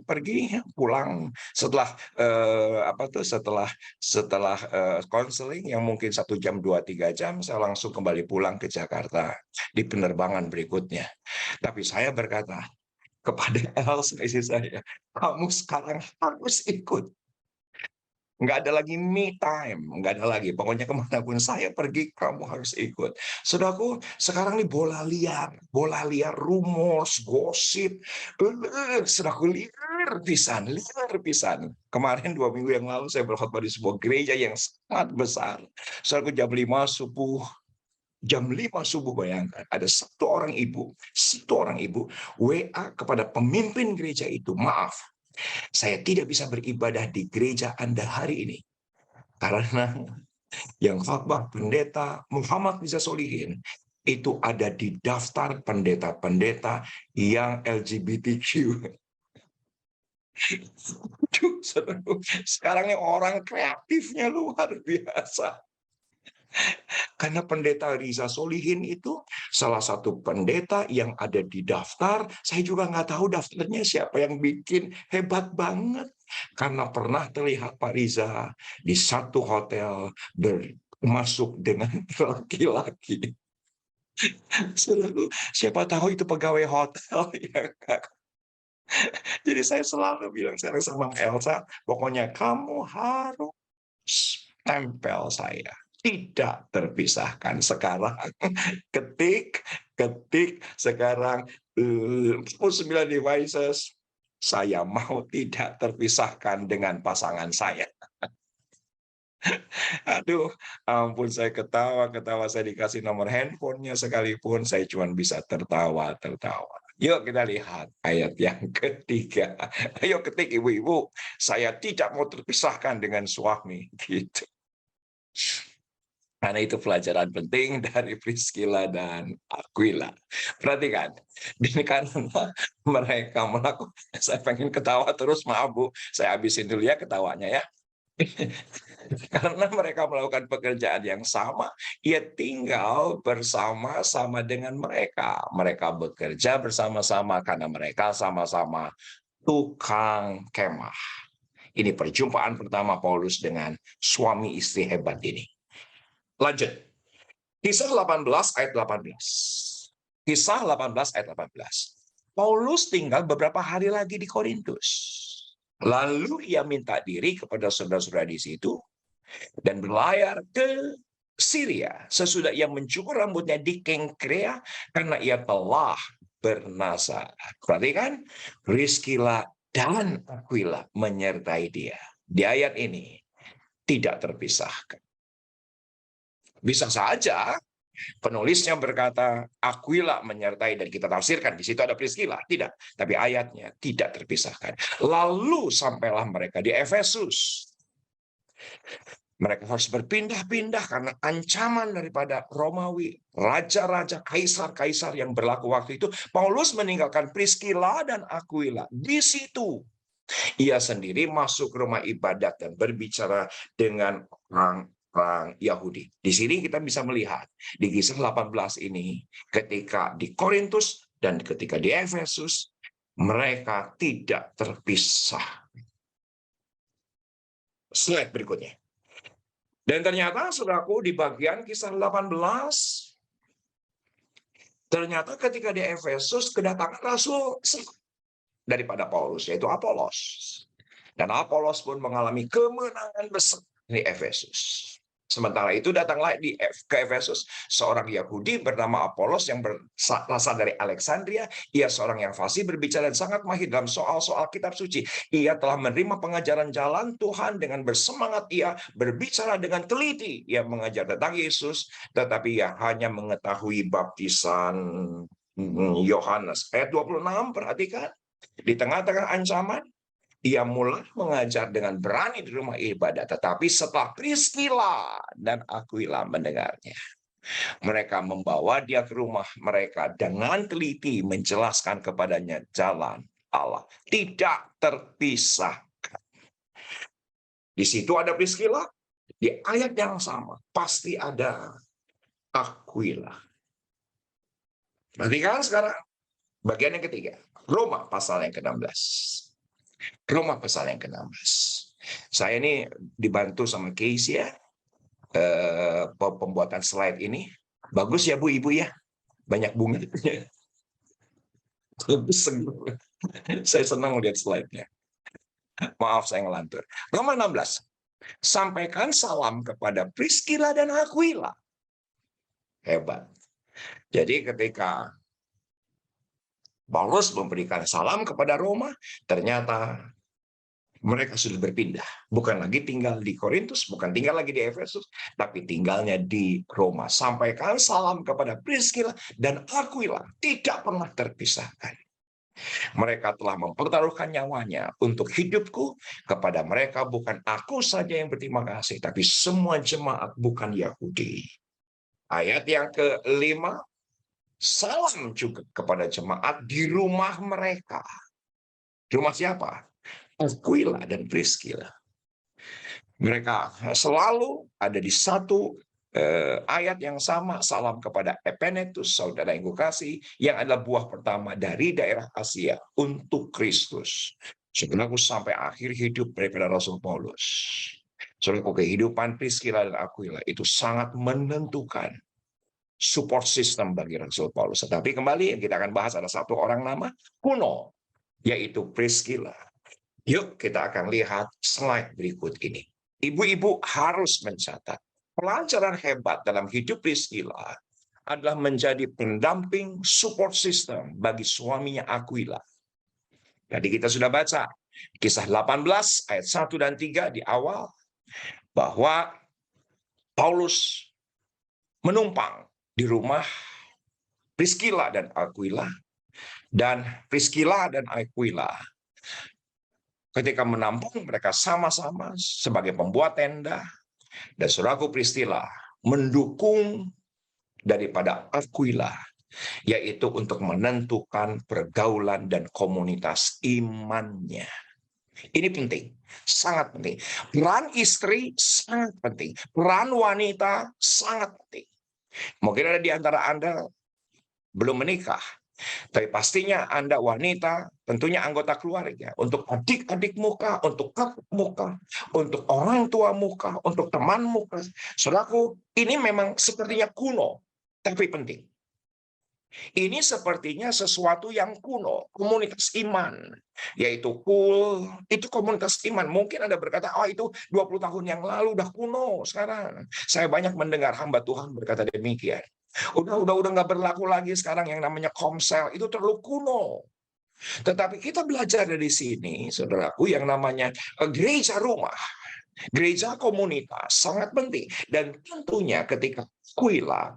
pulang setelah konseling yang mungkin 1 jam 2-3 jam, saya langsung kembali pulang ke Jakarta di penerbangan berikutnya. Tapi saya berkata kepada Elsa, istri saya, kamu sekarang harus ikut. Nggak ada lagi me time, nggak ada lagi. Pokoknya kemanapun saya pergi, kamu harus ikut. Saudaraku, sekarang ini bola liar, rumors, gosip. Saudaraku, liar pisan. Kemarin 2 minggu yang lalu saya berkhotbah di sebuah gereja yang sangat besar. Saudaraku, jam 5 subuh bayangkan, ada satu orang ibu WA kepada pemimpin gereja itu, maaf, saya tidak bisa beribadah di gereja Anda hari ini karena yang khotbah pendeta Muhammad Riza Solihin itu ada di daftar pendeta-pendeta yang LGBTQ. Sekarang ini orang kreatifnya luar biasa. Karena pendeta Riza Solihin itu salah satu pendeta yang ada di daftar. Saya juga nggak tahu daftarnya siapa yang bikin, hebat banget. Karena pernah terlihat Pak Riza di satu hotel masuk dengan laki-laki. Siapa tahu itu pegawai hotel ya kan? Jadi saya selalu bilang sekarang sama Elsa, pokoknya kamu harus tempel saya. Tidak terpisahkan sekarang. Ketik sekarang 9 devices. Saya mau tidak terpisahkan dengan pasangan saya. Aduh, ampun, saya ketawa. Saya dikasih nomor handphonenya sekalipun, saya cuma bisa tertawa. Yuk kita lihat ayat yang ketiga. Ayo ketik ibu-ibu, saya tidak mau terpisahkan dengan suami. Gitu. Karena itu pelajaran penting dari Priscilla dan Aquila. Perhatikan, ini karena mereka melakukan, saya pengen ketawa terus, maaf Bu, saya habisin dulu ya ketawanya ya. Karena mereka melakukan pekerjaan yang sama, ia tinggal bersama-sama dengan mereka. Mereka bekerja bersama-sama karena mereka sama-sama tukang kemah. Ini perjumpaan pertama Paulus dengan suami istri hebat ini. Lanjut. Kisah 18 ayat 18. Kisah 18 ayat 18. Paulus tinggal beberapa hari lagi di Korintus. Lalu ia minta diri kepada saudara-saudara di situ dan berlayar ke Syria sesudah ia mencukur rambutnya di Kengkrea karena ia telah bernazar. Perhatikan, Priscilla dan Aquila menyertai dia. Di ayat ini tidak terpisahkan. Bisa saja penulisnya berkata Aquila menyertai dan kita tafsirkan di situ ada Priscilla. Tidak, tapi ayatnya tidak terpisahkan. Lalu sampailah mereka di Efesus. Mereka harus berpindah-pindah karena ancaman daripada Romawi, raja-raja, kaisar-kaisar yang berlaku waktu itu. Paulus meninggalkan Priscilla dan Aquila di situ. Ia sendiri masuk rumah ibadat dan berbicara dengan orang Yahudi. Di sini kita bisa melihat di kisah 18 ini ketika di Korintus dan ketika di Efesus mereka tidak terpisah. Slide berikutnya. Dan ternyata saudaraku di bagian kisah 18 ternyata ketika di Efesus kedatangan rasul daripada Paulus yaitu Apolos. Dan Apolos pun mengalami kemenangan besar di Efesus. Sementara itu datanglah ke Efesus seorang Yahudi bernama Apolos yang berasal dari Alexandria. Ia seorang yang fasih berbicara dan sangat mahir dalam soal-soal kitab suci. Ia telah menerima pengajaran jalan Tuhan dengan bersemangat. Ia berbicara dengan teliti. Ia mengajar tentang Yesus, tetapi ia hanya mengetahui baptisan Yohanes. Ayat 26, perhatikan. Di tengah-tengah ancaman, ia mulai mengajar dengan berani di rumah ibadat. Tetapi setelah Priscilla dan Aquila mendengarnya, mereka membawa dia ke rumah mereka dengan teliti menjelaskan kepadanya jalan Allah. Tidak terpisahkan. Di situ ada Priscilla, di ayat yang sama pasti ada Aquila. Perhatikan sekarang bagian yang ketiga, Roma pasal yang ke-16. Roma pasal yang ke-16. Saya ini dibantu sama Casey ya, pembuatan slide ini. Bagus ya Bu, Ibu ya. Banyak bunga. Saya senang lihat slide-nya. Maaf saya ngelantur. Roma 16. Sampaikan salam kepada Priscilla dan Aquila. Hebat. Jadi ketika Paulus memberikan salam kepada Roma, ternyata mereka sudah berpindah. Bukan lagi tinggal di Korintus, bukan tinggal lagi di Efesus, tapi tinggalnya di Roma. Sampaikan salam kepada Priscilla dan Aquila, tidak pernah terpisahkan. Mereka telah mempertaruhkan nyawanya untuk hidupku. Kepada mereka bukan aku saja yang berterima kasih, tapi semua jemaat bukan Yahudi. Ayat yang ke-5, salam juga kepada jemaat di rumah mereka. Di rumah siapa? Aquila dan Priscilla. Mereka selalu ada di satu ayat yang sama. Salam kepada Epenetus, saudara yang kukasihi, yang adalah buah pertama dari daerah Asia untuk Kristus. Saudaraku, sampai akhir hidup daripada Rasul Paulus, saudaraku, kehidupan Priscilla dan Aquila itu sangat menentukan support system bagi Rasul Paulus. Tetapi kembali yang kita akan bahas ada satu orang nama kuno, yaitu Priscilla. Yuk kita akan lihat slide berikut ini. Ibu-ibu harus mencatat. Pelajaran hebat dalam hidup Priscilla adalah menjadi pendamping support system bagi suaminya Aquila. Jadi kita sudah baca kisah 18 ayat 1 dan 3 di awal bahwa Paulus menumpang di rumah Priscilla dan Aquila, dan Priscilla dan Aquila ketika menampung mereka sama-sama sebagai pembuat tenda, dan saudaraku Priscilla mendukung daripada Aquila, yaitu untuk menentukan pergaulan dan komunitas imannya. Ini penting, sangat penting. Peran istri sangat penting. Peran wanita sangat penting. Mungkin ada di antara Anda belum menikah, tapi pastinya Anda wanita, tentunya anggota keluarga. Untuk adik-adik muka, untuk kakak muka, untuk orang tua muka, untuk teman muka. Saudaraku, ini memang sepertinya kuno, tapi penting. Ini sepertinya sesuatu yang kuno, komunitas iman, yaitu itu komunitas iman. Mungkin Anda berkata, oh itu 20 tahun yang lalu, udah kuno sekarang. Saya banyak mendengar hamba Tuhan berkata demikian. Udah nggak berlaku lagi sekarang yang namanya komsel, itu terlalu kuno. Tetapi kita belajar dari sini, saudaraku, yang namanya gereja rumah. Gereja komunitas sangat penting. Dan tentunya ketika Aquila,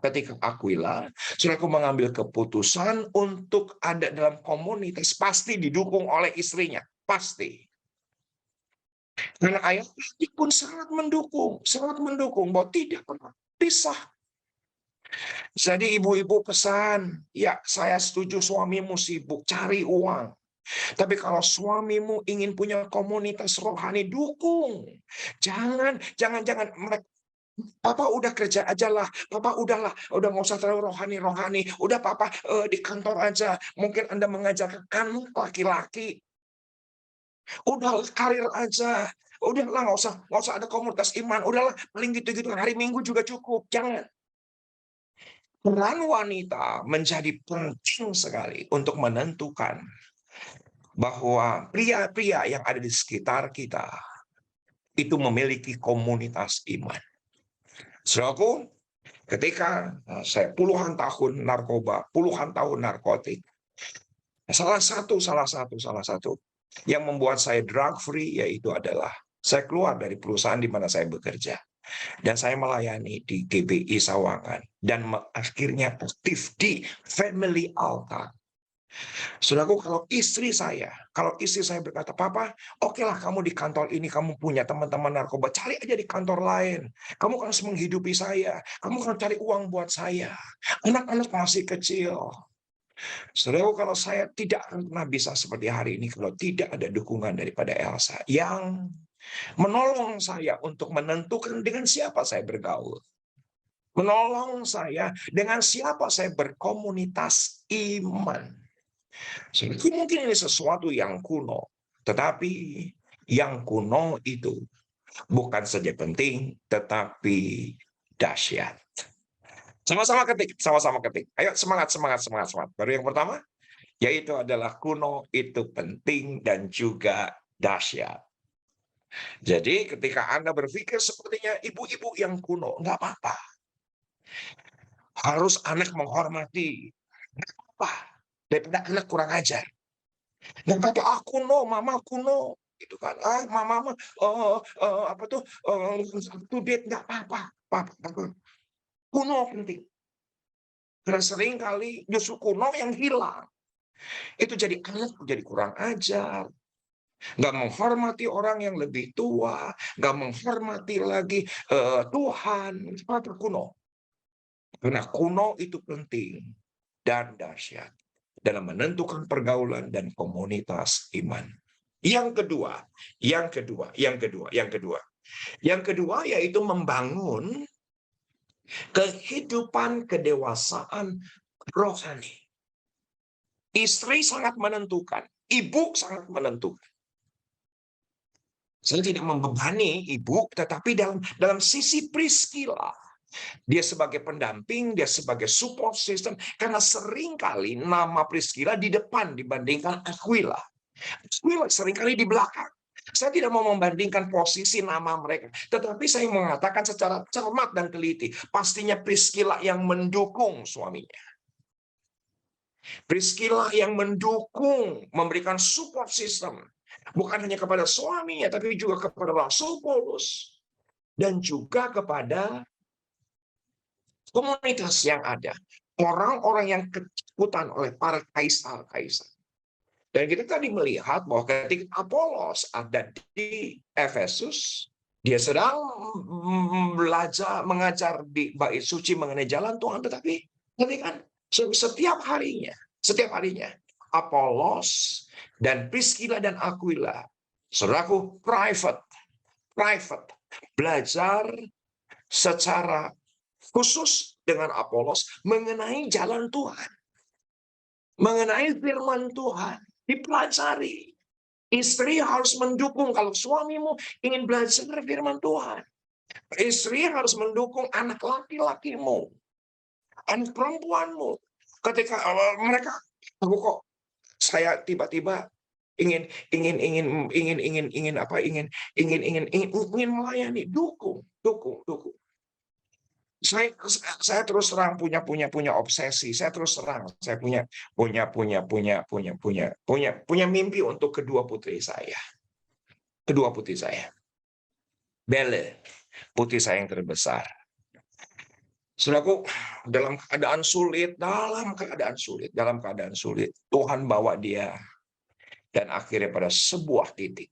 saudaraku mengambil keputusan untuk ada dalam komunitas, pasti didukung oleh istrinya. Pasti. Karena ayah pun sangat mendukung bahwa tidak pernah pisah. Jadi ibu-ibu pesan, ya saya setuju suamimu sibuk cari uang. Tapi kalau suamimu ingin punya komunitas rohani, dukung. Jangan Papa udah kerja aja lah, Papa udah nggak usah terlalu rohani. Udah Papa di kantor aja. Mungkin Anda mengajarkan kamu laki-laki. Udah karir aja. Udahlah nggak usah ada komunitas iman. Udahlah paling gitu-gitu hari Minggu juga cukup. Jangan. Peran wanita menjadi penting sekali untuk menentukan bahwa pria-pria yang ada di sekitar kita itu memiliki komunitas iman. Saudaraku, ketika saya puluhan tahun narkoba, puluhan tahun narkotik, salah satu yang membuat saya drug free yaitu adalah saya keluar dari perusahaan di mana saya bekerja. Dan saya melayani di GBI Sawangan. Dan akhirnya aktif di Family Altar. Saudaraku, kalau istri saya berkata, Papa, oke lah kamu di kantor ini, kamu punya teman-teman narkoba, cari aja di kantor lain. Kamu harus menghidupi saya. Kamu harus cari uang buat saya. Anak-anak masih kecil. Saudaraku, kalau saya tidak akan pernah bisa seperti hari ini kalau tidak ada dukungan daripada Elsa yang menolong saya untuk menentukan dengan siapa saya bergaul. Menolong saya dengan siapa saya berkomunitas iman. Mungkin ini sesuatu yang kuno. Tetapi yang kuno itu bukan saja penting, tetapi dahsyat. Sama-sama ketik. Ayo semangat. Baru yang pertama, yaitu adalah kuno itu penting dan juga dahsyat. Jadi ketika Anda berpikir sepertinya ibu-ibu yang kuno, nggak apa-apa. Harus anak menghormati. Nggak apa-apa. Daripada anak kurang ajar. Nggak apa-apa, kuno, mama kuno. Gitu kan. Mama, to date, nggak apa-apa. Kuno penting. Karena sering kali justru kuno yang hilang. Itu jadi anak jadi kurang ajar. Nggak menghormati orang yang lebih tua, nggak menghormati lagi Tuhan, seperti kuno. Karena kuno itu penting dan dahsyat dalam menentukan pergaulan dan komunitas iman. Yang kedua yaitu membangun kehidupan kedewasaan rohani. Istri sangat menentukan, ibu sangat menentukan. Saya tidak membebani ibu, tetapi dalam sisi Priscilla, dia sebagai pendamping, dia sebagai support system, karena seringkali nama Priscilla di depan dibandingkan Aquila. Aquila seringkali di belakang. Saya tidak mau membandingkan posisi nama mereka, tetapi saya mengatakan secara cermat dan teliti, pastinya Priscilla yang mendukung suaminya. Priscilla yang mendukung, memberikan support system. Bukan hanya kepada suaminya, tapi juga kepada Rasul Paulus. Dan juga kepada komunitas yang ada. Orang-orang yang ketakutan oleh para kaisar-kaisar. Dan kita tadi melihat bahwa ketika Apolos ada di Efesus, dia sedang belajar, mengajar di bait suci mengenai jalan Tuhan. Tetapi kan setiap harinya, Apolos dan Priscilla dan Aquila Saudaraku, private. Belajar secara khusus dengan Apolos mengenai jalan Tuhan. Mengenai firman Tuhan. Dipelajari. Istri harus mendukung kalau suamimu ingin belajar firman Tuhan. Istri harus mendukung anak laki-lakimu. Anak perempuanmu. Ketika mereka, aku kok saya tiba-tiba ingin melayani, dukung. Saya terus terang punya obsesi. Saya terus terang saya punya mimpi untuk kedua putri saya. Belle, putri saya yang terbesar. Saudaraku, dalam keadaan sulit, Tuhan bawa dia dan akhirnya pada sebuah titik.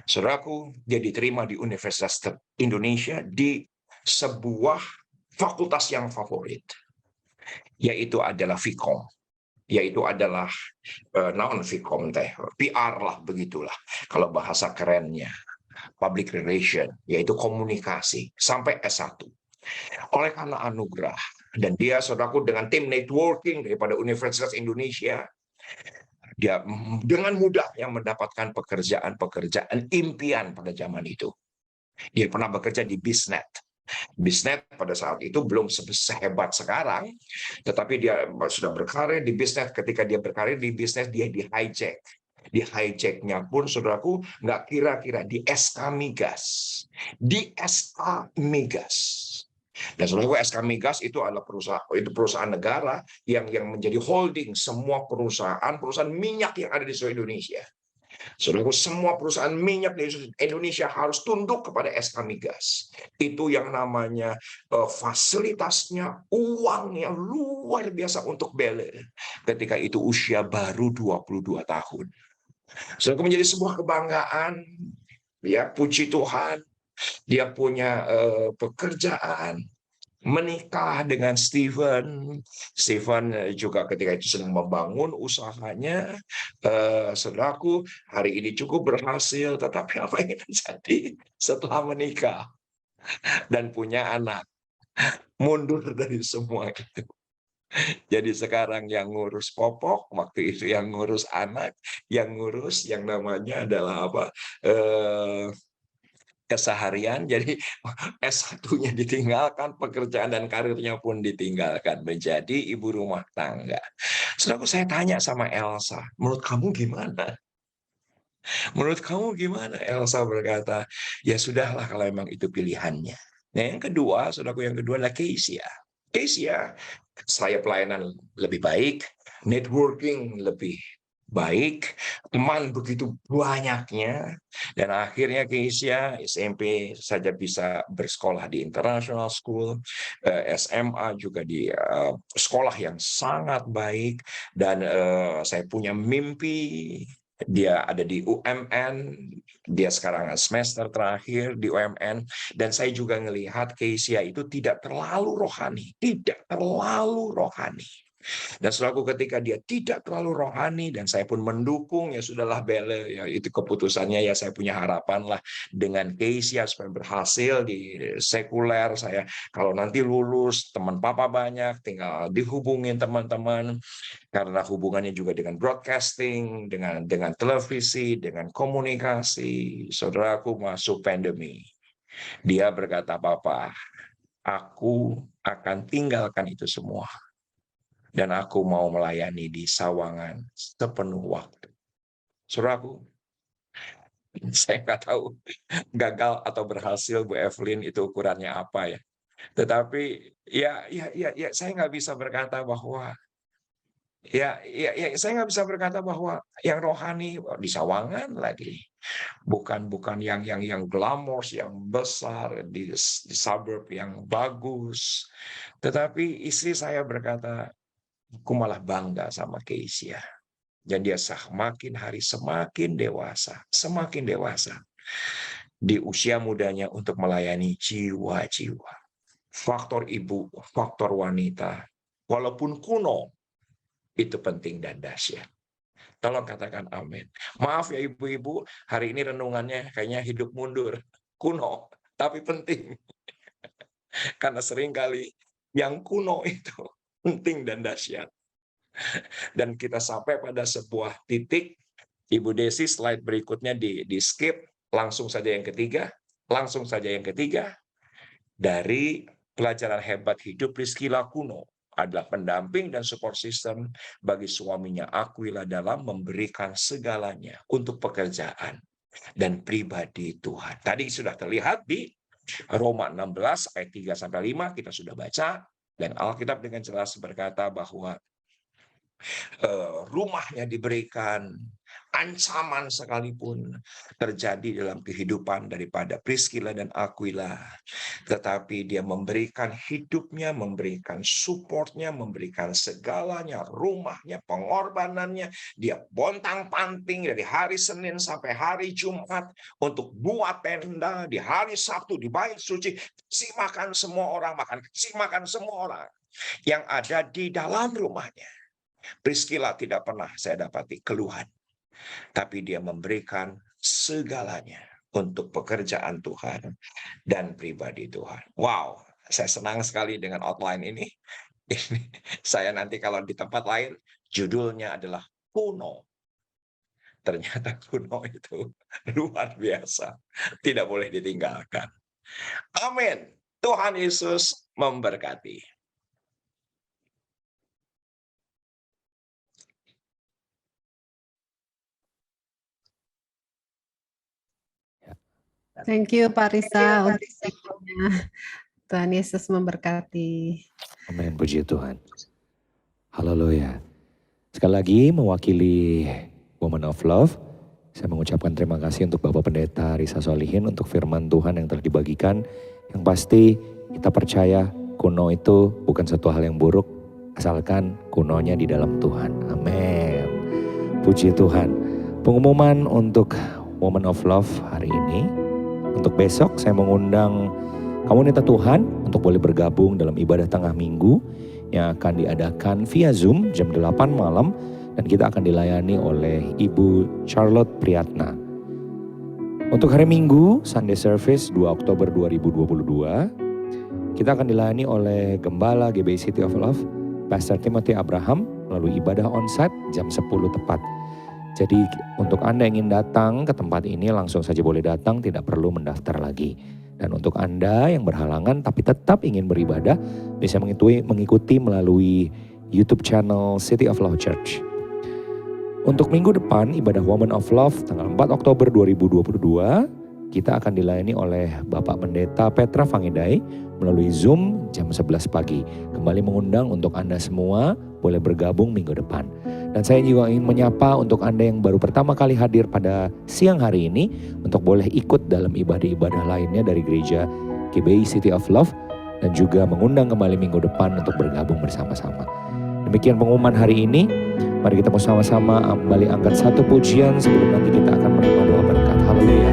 Saudaraku, dia diterima di Universitas Indonesia di sebuah fakultas yang favorit, yaitu adalah Vkom, yaitu adalah non-Vkom PR lah, begitulah kalau bahasa kerennya, public relation, yaitu komunikasi, sampai S1. Oleh karena anugerah, dan dia, saudaraku, dengan tim networking daripada Universitas Indonesia, dia dengan mudahnya mendapatkan pekerjaan impian pada zaman itu. Dia pernah bekerja di Bisnet. Bisnet pada saat itu belum sehebat sekarang, tetapi dia sudah berkarir di Bisnet. Ketika dia berkarir di Bisnet, dia di-hijack. Di-hijacknya pun, saudaraku, nggak kira-kira di SK Migas. Dan saudaraku, SK Migas itu adalah perusahaan negara yang menjadi holding semua perusahaan minyak yang ada di seluruh Indonesia. Saudaraku, semua perusahaan minyak di Indonesia harus tunduk kepada SK Migas. Itu yang namanya fasilitasnya, uangnya luar biasa untuk Belle. Ketika itu usia baru 22 tahun. Saudaraku, menjadi sebuah kebanggaan. Ya, puji Tuhan. Dia punya pekerjaan, menikah dengan Steven juga ketika itu sedang membangun usahanya. Saudaraku, hari ini cukup berhasil, tetapi apa yang terjadi setelah menikah dan punya anak? Mundur dari semua itu. Jadi sekarang yang ngurus popok, waktu itu yang ngurus anak, yang namanya adalah apa? Keseharian. Jadi S1-nya ditinggalkan, pekerjaan dan karirnya pun ditinggalkan, menjadi ibu rumah tangga. Saudaraku, saya tanya sama Elsa, menurut kamu gimana? Elsa berkata, ya sudahlah kalau memang itu pilihannya. Nah, yang kedua, saudaraku, adalah Keisha. Saya pelayanan lebih baik, networking lebih baik, teman begitu banyaknya, dan akhirnya Keisha SMP saja bisa bersekolah di international school, SMA juga di sekolah yang sangat baik, dan saya punya mimpi. Dia ada di UMN, dia sekarang semester terakhir di UMN, dan saya juga melihat Keisha itu tidak terlalu rohani. Dan saudaraku, ketika dia tidak terlalu rohani, dan saya pun mendukung, ya sudahlah Belle, ya itu keputusannya, ya saya punya harapan lah dengan Keisha supaya berhasil di sekuler. Saya kalau nanti lulus, teman papa banyak, tinggal dihubungin teman-teman, karena hubungannya juga dengan broadcasting, dengan televisi, dengan komunikasi. Saudaraku, masuk pandemi, dia berkata, "Papa, aku akan tinggalkan itu semua. Dan aku mau melayani di Sawangan sepenuh waktu." Saudaraku, saya nggak tahu gagal atau berhasil Bu Evelyn itu ukurannya apa ya. Tetapi ya saya nggak bisa berkata bahwa saya nggak bisa berkata bahwa yang rohani di Sawangan lagi. Bukan yang glamorous, yang besar di suburb yang bagus. Tetapi istri saya berkata, aku malah bangga sama Keisha. Dan dia semakin hari semakin dewasa di usia mudanya untuk melayani jiwa-jiwa. Faktor ibu, faktor wanita, walaupun kuno, itu penting dan dahsyat. Tolong katakan amin. Maaf ya ibu-ibu, hari ini renungannya kayaknya hidup mundur. Kuno, tapi penting. Karena seringkali yang kuno itu penting dan dahsyat. Dan kita sampai pada sebuah titik, Ibu Desi slide berikutnya di skip, langsung saja yang ketiga, dari pelajaran hebat hidup Priscilla Kuno adalah pendamping dan support system bagi suaminya Aquila dalam memberikan segalanya untuk pekerjaan dan pribadi Tuhan. Tadi sudah terlihat di Roma 16 ayat 3-5 kita sudah baca, dan Alkitab dengan jelas berkata bahwa rumahnya diberikan, ancaman sekalipun terjadi dalam kehidupan daripada Priscilla dan Aquila, tetapi dia memberikan hidupnya, memberikan supportnya, memberikan segalanya, rumahnya, pengorbanannya, dia bontang-panting dari hari Senin sampai hari Jumat untuk buat tenda, di hari Sabtu di bait suci, kasih makan semua orang, kasih makan semua orang yang ada di dalam rumahnya. Priscilla tidak pernah saya dapati keluhan, tapi dia memberikan segalanya untuk pekerjaan Tuhan dan pribadi Tuhan. Wow, saya senang sekali dengan outline ini. Saya nanti kalau di tempat lain, judulnya adalah kuno. Ternyata kuno itu luar biasa, tidak boleh ditinggalkan. Amin. Tuhan Yesus memberkati. Thank you Pak Risa untuk infonya. Tuhan Yesus memberkati. Amin, puji Tuhan. Haleluya. Sekali lagi mewakili Woman of Love, saya mengucapkan terima kasih untuk Bapak Pendeta Risa Solihin untuk firman Tuhan yang telah dibagikan. Yang pasti kita percaya kuno itu bukan satu hal yang buruk, asalkan kunonya di dalam Tuhan. Amin. Puji Tuhan. Pengumuman untuk Woman of Love hari ini. Untuk besok saya mengundang komunitas Tuhan untuk boleh bergabung dalam ibadah tengah minggu yang akan diadakan via Zoom jam 8 malam, dan kita akan dilayani oleh Ibu Charlotte Priyatna. Untuk hari Minggu, Sunday Service 2 Oktober 2022, kita akan dilayani oleh Gembala GBI City of Love, Pastor Timothy Abraham, melalui ibadah onsite jam 10 tepat. Jadi untuk Anda yang ingin datang ke tempat ini langsung saja boleh datang, tidak perlu mendaftar lagi. Dan untuk Anda yang berhalangan tapi tetap ingin beribadah, bisa mengikuti melalui YouTube channel City of Love Church. Untuk minggu depan, ibadah Woman of Love tanggal 4 Oktober 2022, kita akan dilayani oleh Bapak Pendeta Petra Fangidai melalui Zoom jam 11 pagi. Kembali mengundang untuk Anda semua boleh bergabung minggu depan. Dan saya juga ingin menyapa untuk Anda yang baru pertama kali hadir pada siang hari ini, untuk boleh ikut dalam ibadah-ibadah lainnya dari gereja GBI City of Love, dan juga mengundang kembali minggu depan untuk bergabung bersama-sama. Demikian pengumuman hari ini. Mari kita bersama-sama kembali angkat satu pujian sebelum nanti kita akan menerima doa berkat. Haleluya.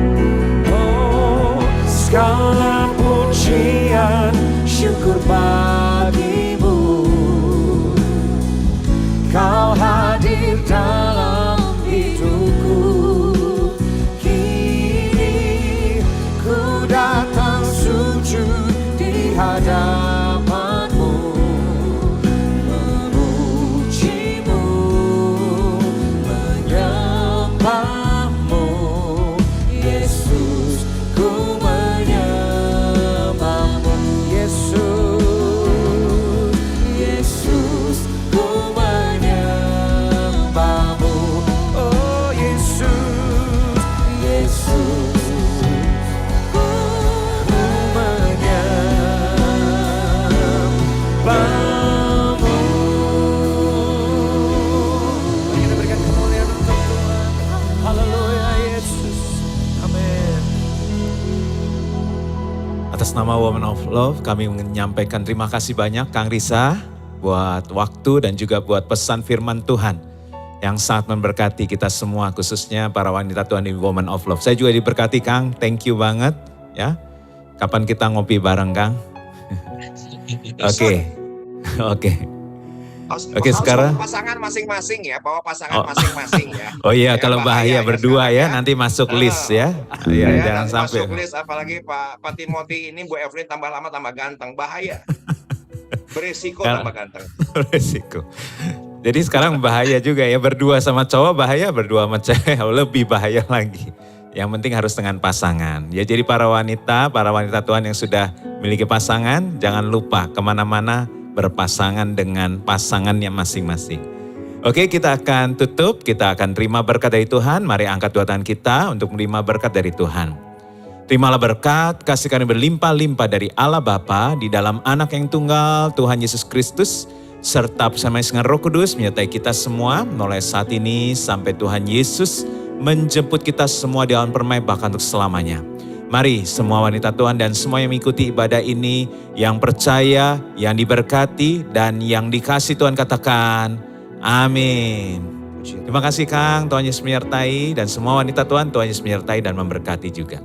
Oh, segala pujian syukur bagimu, Kau hadir dalam hidupku. Kini ku datang sujud di hadapanmu, memujimu, menyembahmu. Yesus, ku menyembahmu. Yesus, Yesus, ku menyembahmu. Oh Yesus, Yesus, ku menyembahmu. Kita berikan kemuliaan untuk Tuhan. Haleluya Yesus. Amin. Atas nama Woman of Love, kami menyampaikan terima kasih banyak Kang Risa buat waktu dan juga buat pesan firman Tuhan yang sangat memberkati kita semua, khususnya para wanita Tuhan di Woman of Love. Saya juga diberkati Kang, thank you banget ya. Kapan kita ngopi bareng Kang? Oke. Oke, sekarang. bawa pasangan masing-masing ya, bawa pasangan Oh. masing-masing ya. Oh iya, Ya, kalau bahaya berdua sekarang ya, nanti masuk list ya. Iya, Ya, jangan nanti sampai. masuk list, apalagi Pak Timothy ini, Bu Evelyn tambah lama tambah ganteng, bahaya. Beresiko tambah ganteng. Resiko. Jadi sekarang bahaya juga ya, berdua sama cowok bahaya, berdua sama cewek lebih bahaya lagi. Yang penting harus dengan pasangan. Ya, jadi para wanita Tuhan yang sudah memiliki pasangan, jangan lupa kemana-mana berpasangan dengan pasangannya masing-masing. Oke, kita akan tutup, kita akan terima berkat dari Tuhan. Mari angkat dua tangan kita untuk menerima berkat dari Tuhan. Terimalah berkat, kasih karunia berlimpah-limpah dari Allah Bapa di dalam Anak yang tunggal Tuhan Yesus Kristus, serta bersama dengan Roh Kudus menyertai kita semua mulai saat ini sampai Tuhan Yesus menjemput kita semua di dalam permai bahkan untuk selamanya. Mari semua wanita Tuhan dan semua yang mengikuti ibadah ini, yang percaya, yang diberkati, dan yang dikasih Tuhan katakan, amin. Terima kasih Kang, Tuhan Yesus menyertai, dan semua wanita Tuhan Yesus menyertai dan memberkati juga.